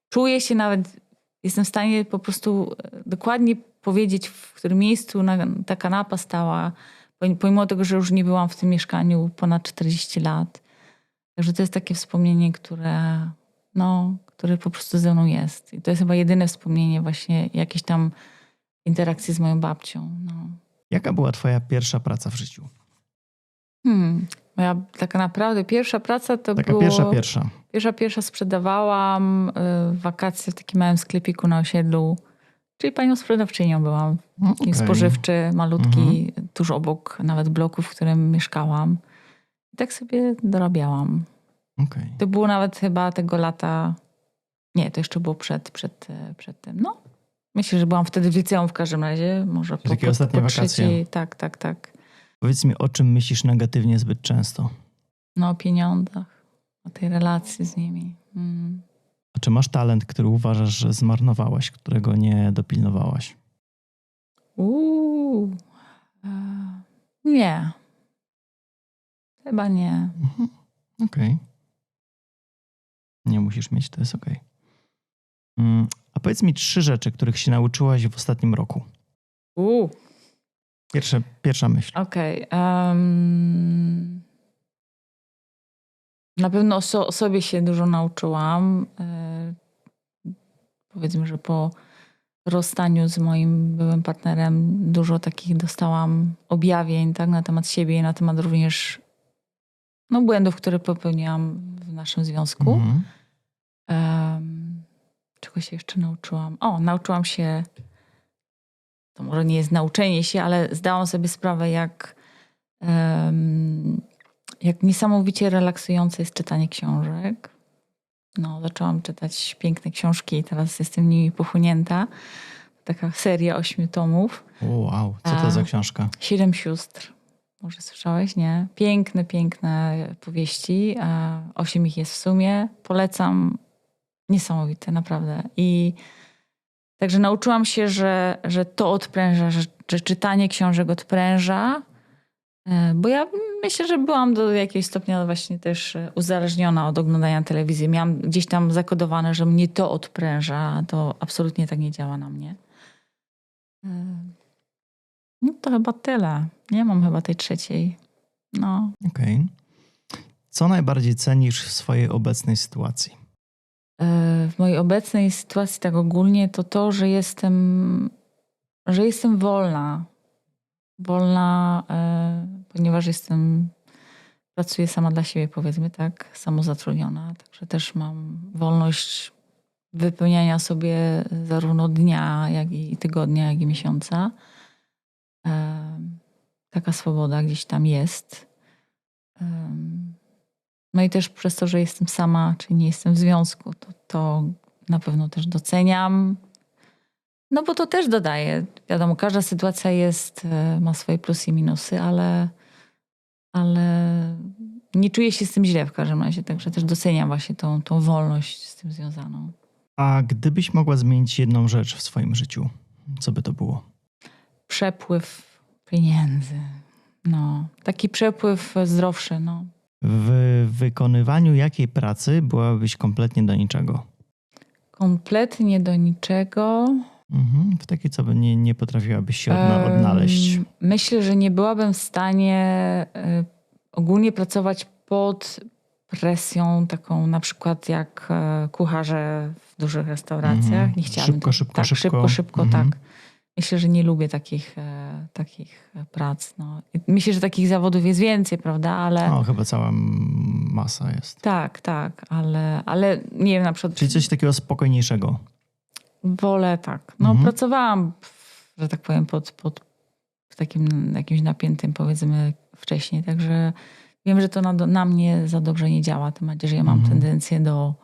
czuję się nawet, jestem w stanie po prostu dokładnie powiedzieć, w którym miejscu ta kanapa stała, pomimo tego, że już nie byłam w tym mieszkaniu ponad 40 lat. Także to jest takie wspomnienie, które po prostu ze mną jest. I to jest chyba jedyne wspomnienie właśnie jakiejś tam interakcji z moją babcią. No. Jaka była twoja pierwsza praca w życiu? Moja taka naprawdę pierwsza praca to Taka było... pierwsza. Pierwsza sprzedawałam wakacje w takim małym sklepiku na osiedlu. Czyli panią sprzedawczynią byłam. Taki spożywczy, malutki, tuż obok nawet bloku, w którym mieszkałam. I tak sobie dorabiałam. Okay. To było nawet chyba tego lata... Nie, to jeszcze było przed tym. No, myślę, że byłam wtedy w liceum w każdym razie. Może takie ostatnie wakacje. trzeciej. Tak. Powiedz mi, o czym myślisz negatywnie zbyt często? No, o pieniądzach. O tej relacji z nimi. A czy masz talent, który uważasz, że zmarnowałaś, którego nie dopilnowałaś? Nie. Chyba nie. Okej. Nie musisz mieć, to jest okej. A powiedz mi 3 rzeczy, których się nauczyłaś w ostatnim roku. Pierwsza myśl. Okej. Na pewno o sobie się dużo nauczyłam. Powiedzmy, że po rozstaniu z moim byłym partnerem dużo takich dostałam objawień, tak, na temat siebie i na temat również błędów, które popełniłam w naszym związku. Czego się jeszcze nauczyłam? Nauczyłam się, to może nie jest nauczenie się, ale zdałam sobie sprawę, jak niesamowicie relaksujące jest czytanie książek. Zaczęłam czytać piękne książki i teraz jestem nimi pochłonięta. Taka seria 8 tomów. Wow, co to za książka? 7 sióstr. Może słyszałeś? Nie. Piękne, piękne powieści. 8 ich jest w sumie. Polecam. Niesamowite, naprawdę. I także nauczyłam się, że to odpręża, że czytanie książek odpręża. Bo ja myślę, że byłam do jakiegoś stopnia właśnie też uzależniona od oglądania telewizji. Miałam gdzieś tam zakodowane, że mnie to odpręża, a to absolutnie tak nie działa na mnie. No to chyba tyle. Nie mam chyba tej trzeciej. No. Okej. Co najbardziej cenisz w swojej obecnej sytuacji? W mojej obecnej sytuacji tak ogólnie to, że jestem wolna. Wolna, ponieważ pracuję sama dla siebie, powiedzmy tak, samozatrudniona. Także też mam wolność wypełniania sobie zarówno dnia, jak i tygodnia, jak i miesiąca. Taka swoboda gdzieś tam jest. No i też przez to, że jestem sama, czyli nie jestem w związku, to na pewno też doceniam. No bo to też dodaje. Wiadomo, każda sytuacja ma swoje plusy i minusy, ale nie czuję się z tym źle w każdym razie. Także też doceniam właśnie tą wolność z tym związaną. A gdybyś mogła zmienić jedną rzecz w swoim życiu, co by to było? Przepływ pieniędzy. No, taki przepływ zdrowszy, no. W wykonywaniu jakiej pracy byłabyś kompletnie do niczego? Kompletnie do niczego. W takiej, co by nie potrafiłabyś się odnaleźć. Myślę, że nie byłabym w stanie ogólnie pracować pod presją taką na przykład jak kucharze w dużych restauracjach. Nie chciałabym szybko, tak. Myślę, że nie lubię takich prac. No. Myślę, że takich zawodów jest więcej, prawda? Ale... No, chyba cała masa jest. Tak, ale nie wiem, na przykład... Czyli coś takiego spokojniejszego. Wolę tak. No, pracowałam, że tak powiem, pod takim jakimś napiętym, powiedzmy, wcześniej. Także wiem, że to na mnie za dobrze nie działa. Tym bardziej, że ja mam tendencję do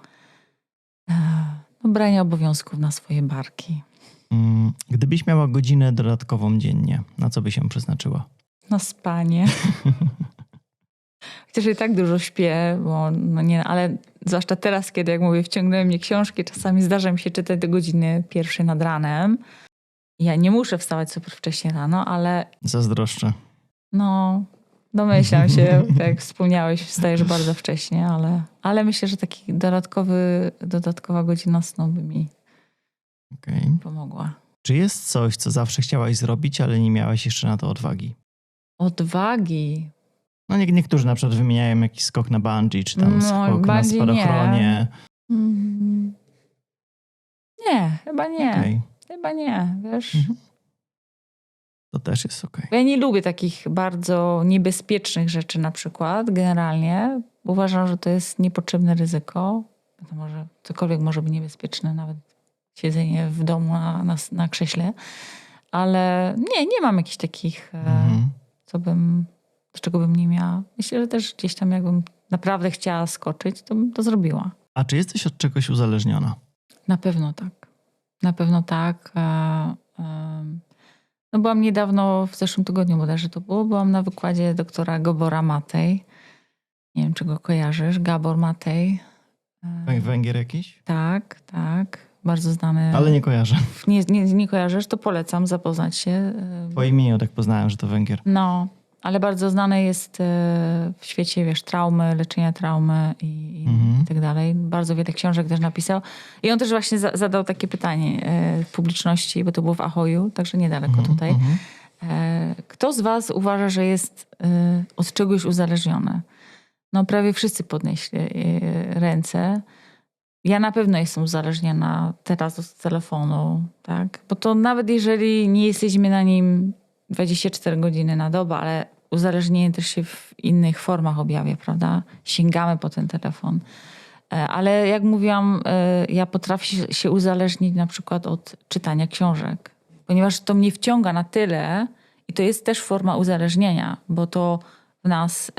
brania obowiązków na swoje barki. Gdybyś miała godzinę dodatkową dziennie, na co by się przeznaczyła? Na spanie. Chociaż i tak dużo śpię, bo no nie, ale zwłaszcza teraz, kiedy, jak mówię, wciągnęły mnie książki, czasami zdarza mi się czytać do godziny 1 nad ranem. Ja nie muszę wstawać super wcześnie rano, ale... Zazdroszczę. No, domyślam się, tak jak wspomniałeś, wstajesz bardzo wcześnie, ale myślę, że dodatkowa godzina snu by mi pomogła. Czy jest coś, co zawsze chciałaś zrobić, ale nie miałaś jeszcze na to odwagi? Odwagi? No niektórzy na przykład wymieniają jakiś skok na bungee, czy tam skok na spadochronie. Nie, chyba nie. Okay. Chyba nie, wiesz. To też jest okej. Ja nie lubię takich bardzo niebezpiecznych rzeczy na przykład, generalnie. Uważam, że to jest niepotrzebne ryzyko. To cokolwiek może być niebezpieczne, nawet siedzenie w domu na krześle. Ale nie mam jakichś takich, z czego bym nie miała. Myślę, że też gdzieś tam jakbym naprawdę chciała skoczyć, to bym to zrobiła. A czy jesteś od czegoś uzależniona? Na pewno tak. Na pewno tak. No byłam niedawno, w zeszłym tygodniu bodajże to było, byłam na wykładzie doktora Gabora Matej. Nie wiem, czy go kojarzysz. Gabor Matej. Węgier jakiś? Tak. Bardzo znany. Ale nie kojarzę. Nie kojarzysz, to polecam zapoznać się. Po imieniu tak poznałem, że to Węgier. No, ale bardzo znany jest w świecie, wiesz, traumy, leczenia traumy i tak dalej. Bardzo wiele książek też napisał. I on też właśnie zadał takie pytanie publiczności, bo to było w Ahoju, także niedaleko tutaj. Kto z was uważa, że jest od czegoś uzależniony? No prawie wszyscy podnieśli ręce. Ja na pewno jestem uzależniona teraz od telefonu, tak? Bo to nawet jeżeli nie jesteśmy na nim 24 godziny na dobę, ale uzależnienie też się w innych formach objawia, prawda? Sięgamy po ten telefon. Ale jak mówiłam, ja potrafię się uzależnić na przykład od czytania książek, ponieważ to mnie wciąga na tyle i to jest też forma uzależnienia, bo to w nas...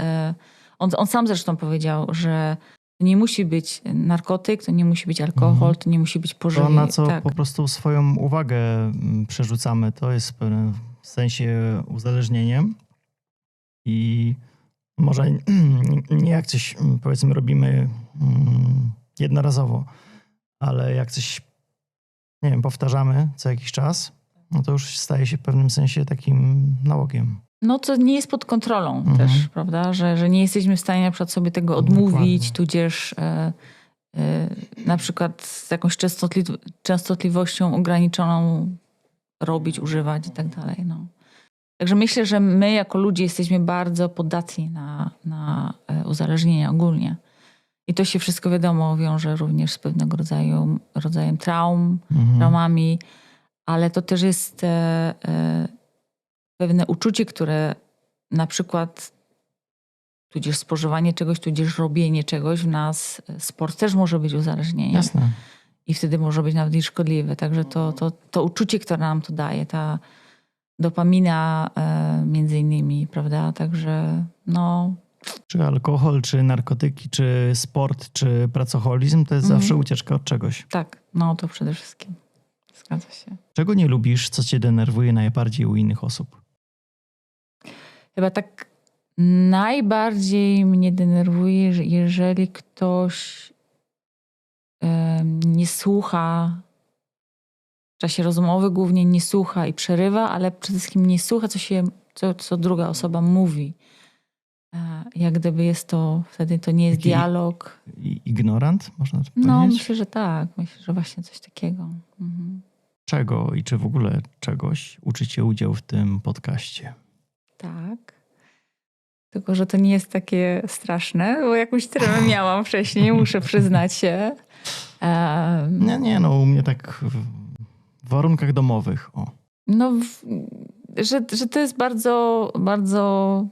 On sam zresztą powiedział, że to nie musi być narkotyk, to nie musi być alkohol, to nie musi być pożywienie. To, na co po prostu swoją uwagę przerzucamy, to jest w pewnym sensie uzależnieniem. I może nie jak coś, powiedzmy, robimy jednorazowo, ale jak coś, nie wiem, powtarzamy co jakiś czas, no to już staje się w pewnym sensie takim nałogiem. No to nie jest pod kontrolą też, prawda? Że nie jesteśmy w stanie na przykład sobie tego odmówić, Dokładnie. tudzież na przykład z jakąś częstotliwością ograniczoną robić, używać i tak dalej. No. Także myślę, że my jako ludzie jesteśmy bardzo podatni na uzależnienia ogólnie. I to się wszystko, wiadomo, wiąże również z pewnego rodzajem traumami, ale to też jest pewne uczucie, które na przykład tudzież spożywanie czegoś, tudzież robienie czegoś w nas, sport też może być uzależnieniem. Jasne. I wtedy może być nawet i szkodliwe. Także to uczucie, które nam to daje, ta dopamina między innymi, prawda? Także no... Czy alkohol, czy narkotyki, czy sport, czy pracoholizm, to jest zawsze ucieczka od czegoś. Tak, no to przede wszystkim. Zgadza się. Czego nie lubisz, co cię denerwuje najbardziej u innych osób? Chyba tak najbardziej mnie denerwuje, że jeżeli ktoś nie słucha w czasie rozmowy, głównie nie słucha i przerywa, ale przede wszystkim nie słucha, co druga osoba mówi. Jak gdyby jest to, wtedy to nie jest Taki dialog. Ignorant, można to No, powiedzieć? myślę, że tak. Myślę, że właśnie coś takiego. Czego i czy w ogóle czegoś uczy cię udział w tym podcaście? Tak. Tylko, że to nie jest takie straszne, bo jakąś tremę miałam wcześniej, muszę przyznać się. Nie, no u mnie tak w warunkach domowych. O. No, że to jest bardzo, bardzo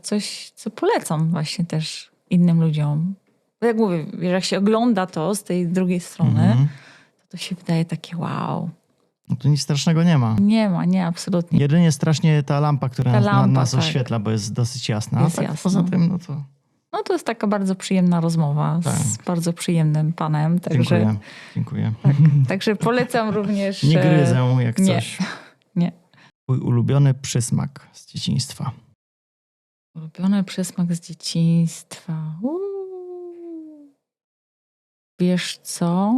coś, co polecam właśnie też innym ludziom. Bo jak mówię, jak się ogląda to z tej drugiej strony, to się wydaje takie wow. No to nic strasznego nie ma. Nie, absolutnie. Jedynie strasznie ta lampa, która nas tak. oświetla, bo jest dosyć jasna. Jest A tak jasna. poza tym, no to No to jest taka bardzo przyjemna rozmowa z bardzo przyjemnym panem. Także, dziękuję. tak, także polecam również. Nie gryzę jak nie. coś. Nie. Twój ulubiony przysmak z dzieciństwa. Ulubiony przysmak z dzieciństwa. Wiesz co?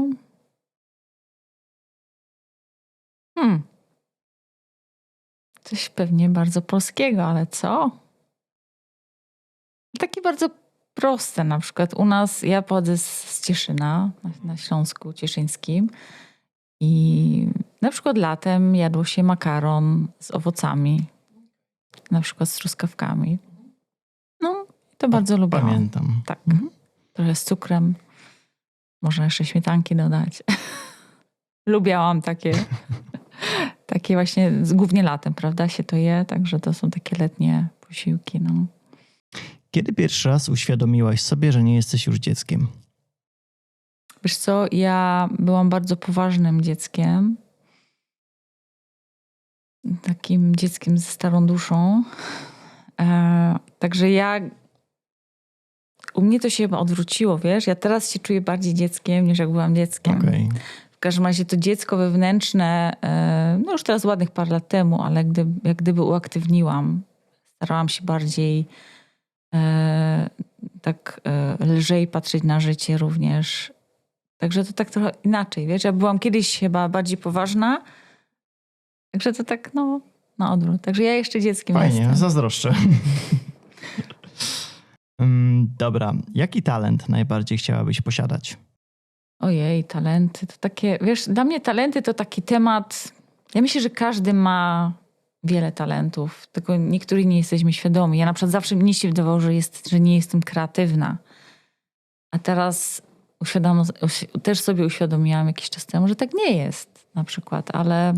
Coś pewnie bardzo polskiego, ale co? Takie bardzo proste. Na przykład u nas, ja pochodzę z Cieszyna, na Śląsku Cieszyńskim i na przykład latem jadło się makaron z owocami, na przykład z truskawkami. No, to bardzo lubiłam. Pamiętam. Tak. Trochę z cukrem. Można jeszcze śmietanki dodać. Lubiałam takie właśnie, głównie latem, prawda, się to je, także to są takie letnie posiłki. No. Kiedy pierwszy raz uświadomiłaś sobie, że nie jesteś już dzieckiem? Wiesz co, ja byłam bardzo poważnym dzieckiem. Takim dzieckiem ze starą duszą. Także u mnie to się chyba odwróciło, wiesz? Ja teraz się czuję bardziej dzieckiem, niż jak byłam dzieckiem. Okej. W każdym razie to dziecko wewnętrzne, no już teraz ładnych parę lat temu, ale jak gdyby uaktywniłam. Starałam się bardziej lżej patrzeć na życie również. Także to tak trochę inaczej, wiesz? Ja byłam kiedyś chyba bardziej poważna, także to tak na odwrót. Także ja jeszcze dzieckiem Fajnie, jestem. zazdroszczę. Dobra. Jaki talent najbardziej chciałabyś posiadać? Ojej, talenty to takie, wiesz, dla mnie talenty to taki temat, ja myślę, że każdy ma wiele talentów, tylko niektórych nie jesteśmy świadomi. Ja na przykład zawsze mnie się wydawało, że nie jestem kreatywna. A teraz też sobie uświadomiłam jakiś czas temu, że tak nie jest na przykład, ale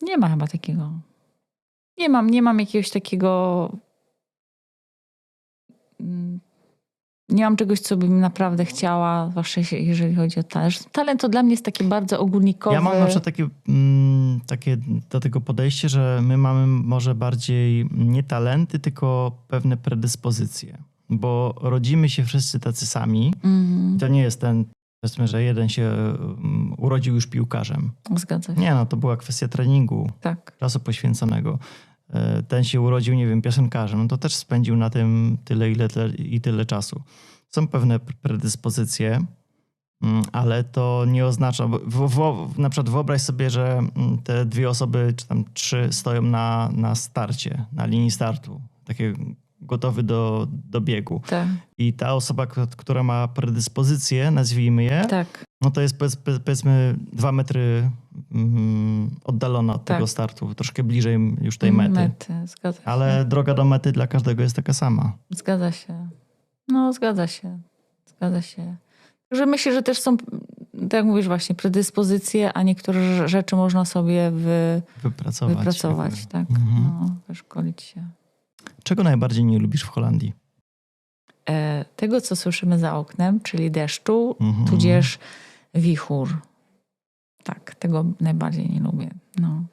nie ma chyba takiego. Nie mam jakiegoś takiego... Nie mam czegoś, co bym naprawdę chciała, zwłaszcza jeżeli chodzi o talent. Talent to dla mnie jest takie bardzo ogólnikowe. Ja mam na przykład takie do tego podejście, że my mamy może bardziej nie talenty, tylko pewne predyspozycje. Bo rodzimy się wszyscy tacy sami. To nie jest Powiedzmy, że jeden się urodził już piłkarzem. Zgadza się. Nie, no to była kwestia treningu, Tak. czasu poświęconego. Ten się urodził, nie wiem, piosenkarzem, no to też spędził na tym tyle czasu. Są pewne predyspozycje, ale to nie oznacza, na przykład wyobraź sobie, że te dwie osoby, czy tam trzy stoją na starcie, na linii startu, takie gotowy do biegu. Tak. I ta osoba, która ma predyspozycję, nazwijmy je, Tak. no to jest powiedzmy 2 metry oddalona od Tak. tego startu, troszkę bliżej już tej mety. Zgadza się. Ale droga do mety dla każdego jest taka sama. Zgadza się. No, zgadza się. Zgadza się. Także myślę, że też są, tak jak mówisz właśnie, predyspozycje, a niektóre rzeczy można sobie wypracować. Tak. No, wyszkolić się. Czego najbardziej nie lubisz w Holandii? Tego, co słyszymy za oknem, czyli deszczu, tudzież wichur. Tak, tego najbardziej nie lubię. No.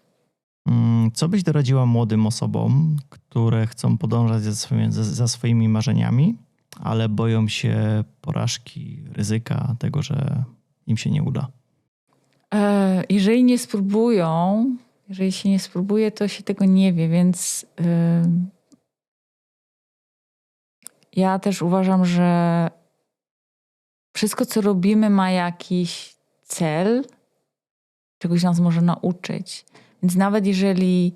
Co byś doradziła młodym osobom, które chcą podążać za swoimi marzeniami, ale boją się porażki, ryzyka, tego, że im się nie uda? Jeżeli nie spróbują, jeżeli się nie spróbuje, to się tego nie wie, więc ja też uważam, że wszystko, co robimy, ma jakiś cel, czegoś nas może nauczyć. Więc nawet jeżeli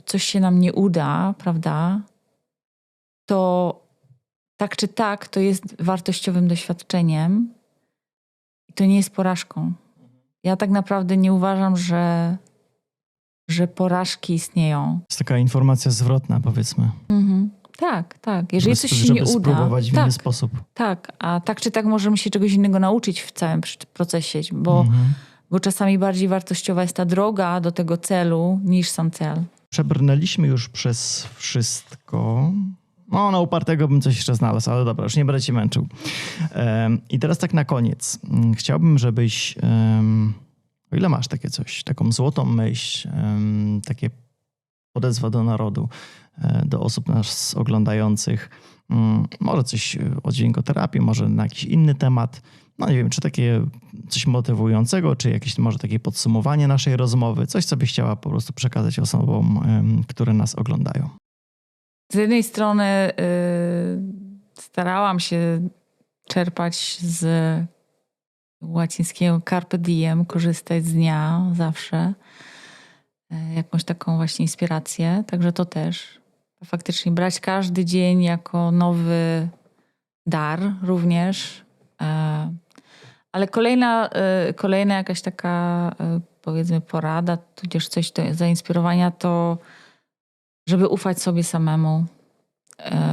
coś się nam nie uda, prawda, to tak czy tak to jest wartościowym doświadczeniem i to nie jest porażką. Ja tak naprawdę nie uważam, że porażki istnieją. To jest taka informacja zwrotna, powiedzmy. Tak, tak. Jeżeli coś się nie żeby uda, spróbować w inny sposób. tak, a tak czy tak możemy się czegoś innego nauczyć w całym procesie, bo czasami bardziej wartościowa jest ta droga do tego celu niż sam cel. Przebrnęliśmy już przez wszystko. No, na upartego bym coś jeszcze znalazł, ale dobra, już nie będę cię męczył. I teraz tak na koniec. Chciałbym, żebyś, o ile masz takie coś, taką złotą myśl, takie odezwa do narodu, do osób nas oglądających, może coś o dźwiękoterapii, może na jakiś inny temat, no nie wiem, czy takie coś motywującego, czy jakieś może takie podsumowanie naszej rozmowy, coś, co byś chciała po prostu przekazać osobom, które nas oglądają. Z jednej strony starałam się czerpać z łacińskiego carpe diem, korzystać z dnia zawsze, jakąś taką właśnie inspirację, także to też. Faktycznie brać każdy dzień jako nowy dar również. Ale kolejna jakaś taka, powiedzmy, porada, tudzież coś do zainspirowania, to żeby ufać sobie samemu,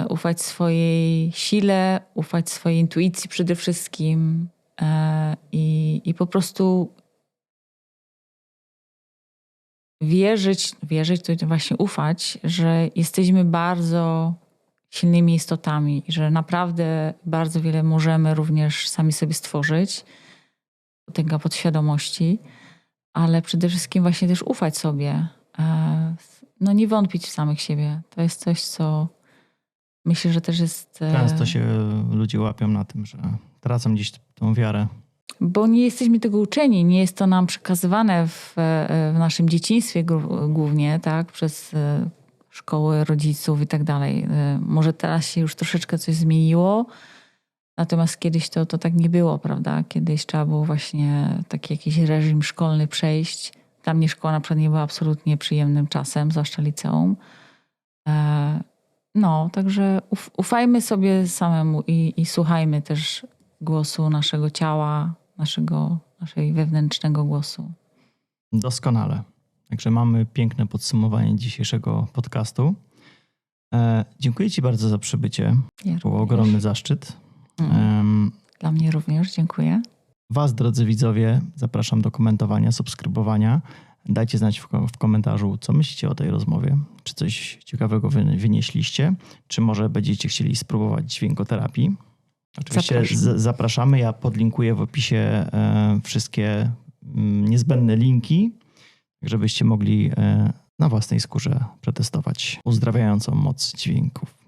ufać swojej sile, ufać swojej intuicji przede wszystkim i po prostu wierzyć, to właśnie ufać, że jesteśmy bardzo silnymi istotami i że naprawdę bardzo wiele możemy również sami sobie stworzyć, tego podświadomości, ale przede wszystkim właśnie też ufać sobie. No nie wątpić w samych siebie. To jest coś, co myślę, że też jest... Często się ludzie łapią na tym, że tracą gdzieś tą wiarę. Bo nie jesteśmy tego uczeni, nie jest to nam przekazywane w naszym dzieciństwie głównie, tak, przez szkoły rodziców i tak dalej. Może teraz się już troszeczkę coś zmieniło, natomiast kiedyś to tak nie było, prawda? Kiedyś trzeba było właśnie taki jakiś reżim szkolny przejść. Dla mnie szkoła na przykład nie była absolutnie przyjemnym czasem, zwłaszcza liceum. No, także ufajmy sobie samemu i słuchajmy też głosu naszego ciała, naszego wewnętrznego głosu. Doskonale. Także mamy piękne podsumowanie dzisiejszego podcastu. Dziękuję ci bardzo za przybycie. Był ogromny zaszczyt. Dla mnie również, dziękuję. Was, drodzy widzowie, zapraszam do komentowania, subskrybowania. Dajcie znać w komentarzu, co myślicie o tej rozmowie. Czy coś ciekawego wynieśliście, czy może będziecie chcieli spróbować dźwiękoterapii. Oczywiście zapraszamy. Ja podlinkuję w opisie wszystkie niezbędne linki, żebyście mogli na własnej skórze przetestować uzdrawiającą moc dźwięków.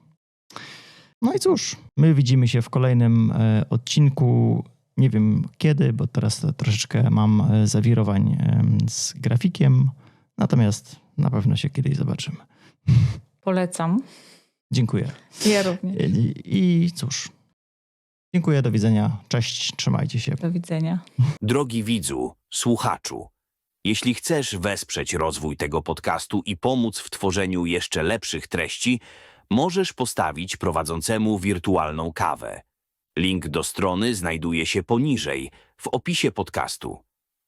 No i cóż, my widzimy się w kolejnym odcinku. Nie wiem kiedy, bo teraz troszeczkę mam zawirowań z grafikiem, natomiast na pewno się kiedyś zobaczymy. Polecam. Dziękuję. Ja również. I cóż, dziękuję, do widzenia, cześć, trzymajcie się. Do widzenia. Drogi widzu, słuchaczu, jeśli chcesz wesprzeć rozwój tego podcastu i pomóc w tworzeniu jeszcze lepszych treści, możesz postawić prowadzącemu wirtualną kawę. Link do strony znajduje się poniżej, w opisie podcastu.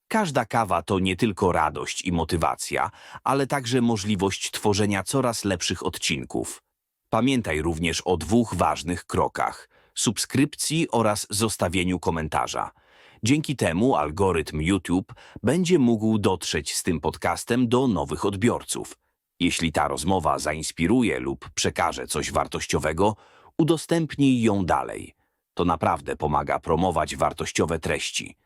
Każda kawa to nie tylko radość i motywacja, ale także możliwość tworzenia coraz lepszych odcinków. Pamiętaj również o 2 ważnych krokach: subskrypcji oraz zostawieniu komentarza. Dzięki temu algorytm YouTube będzie mógł dotrzeć z tym podcastem do nowych odbiorców. Jeśli ta rozmowa zainspiruje lub przekaże coś wartościowego, udostępnij ją dalej. To naprawdę pomaga promować wartościowe treści.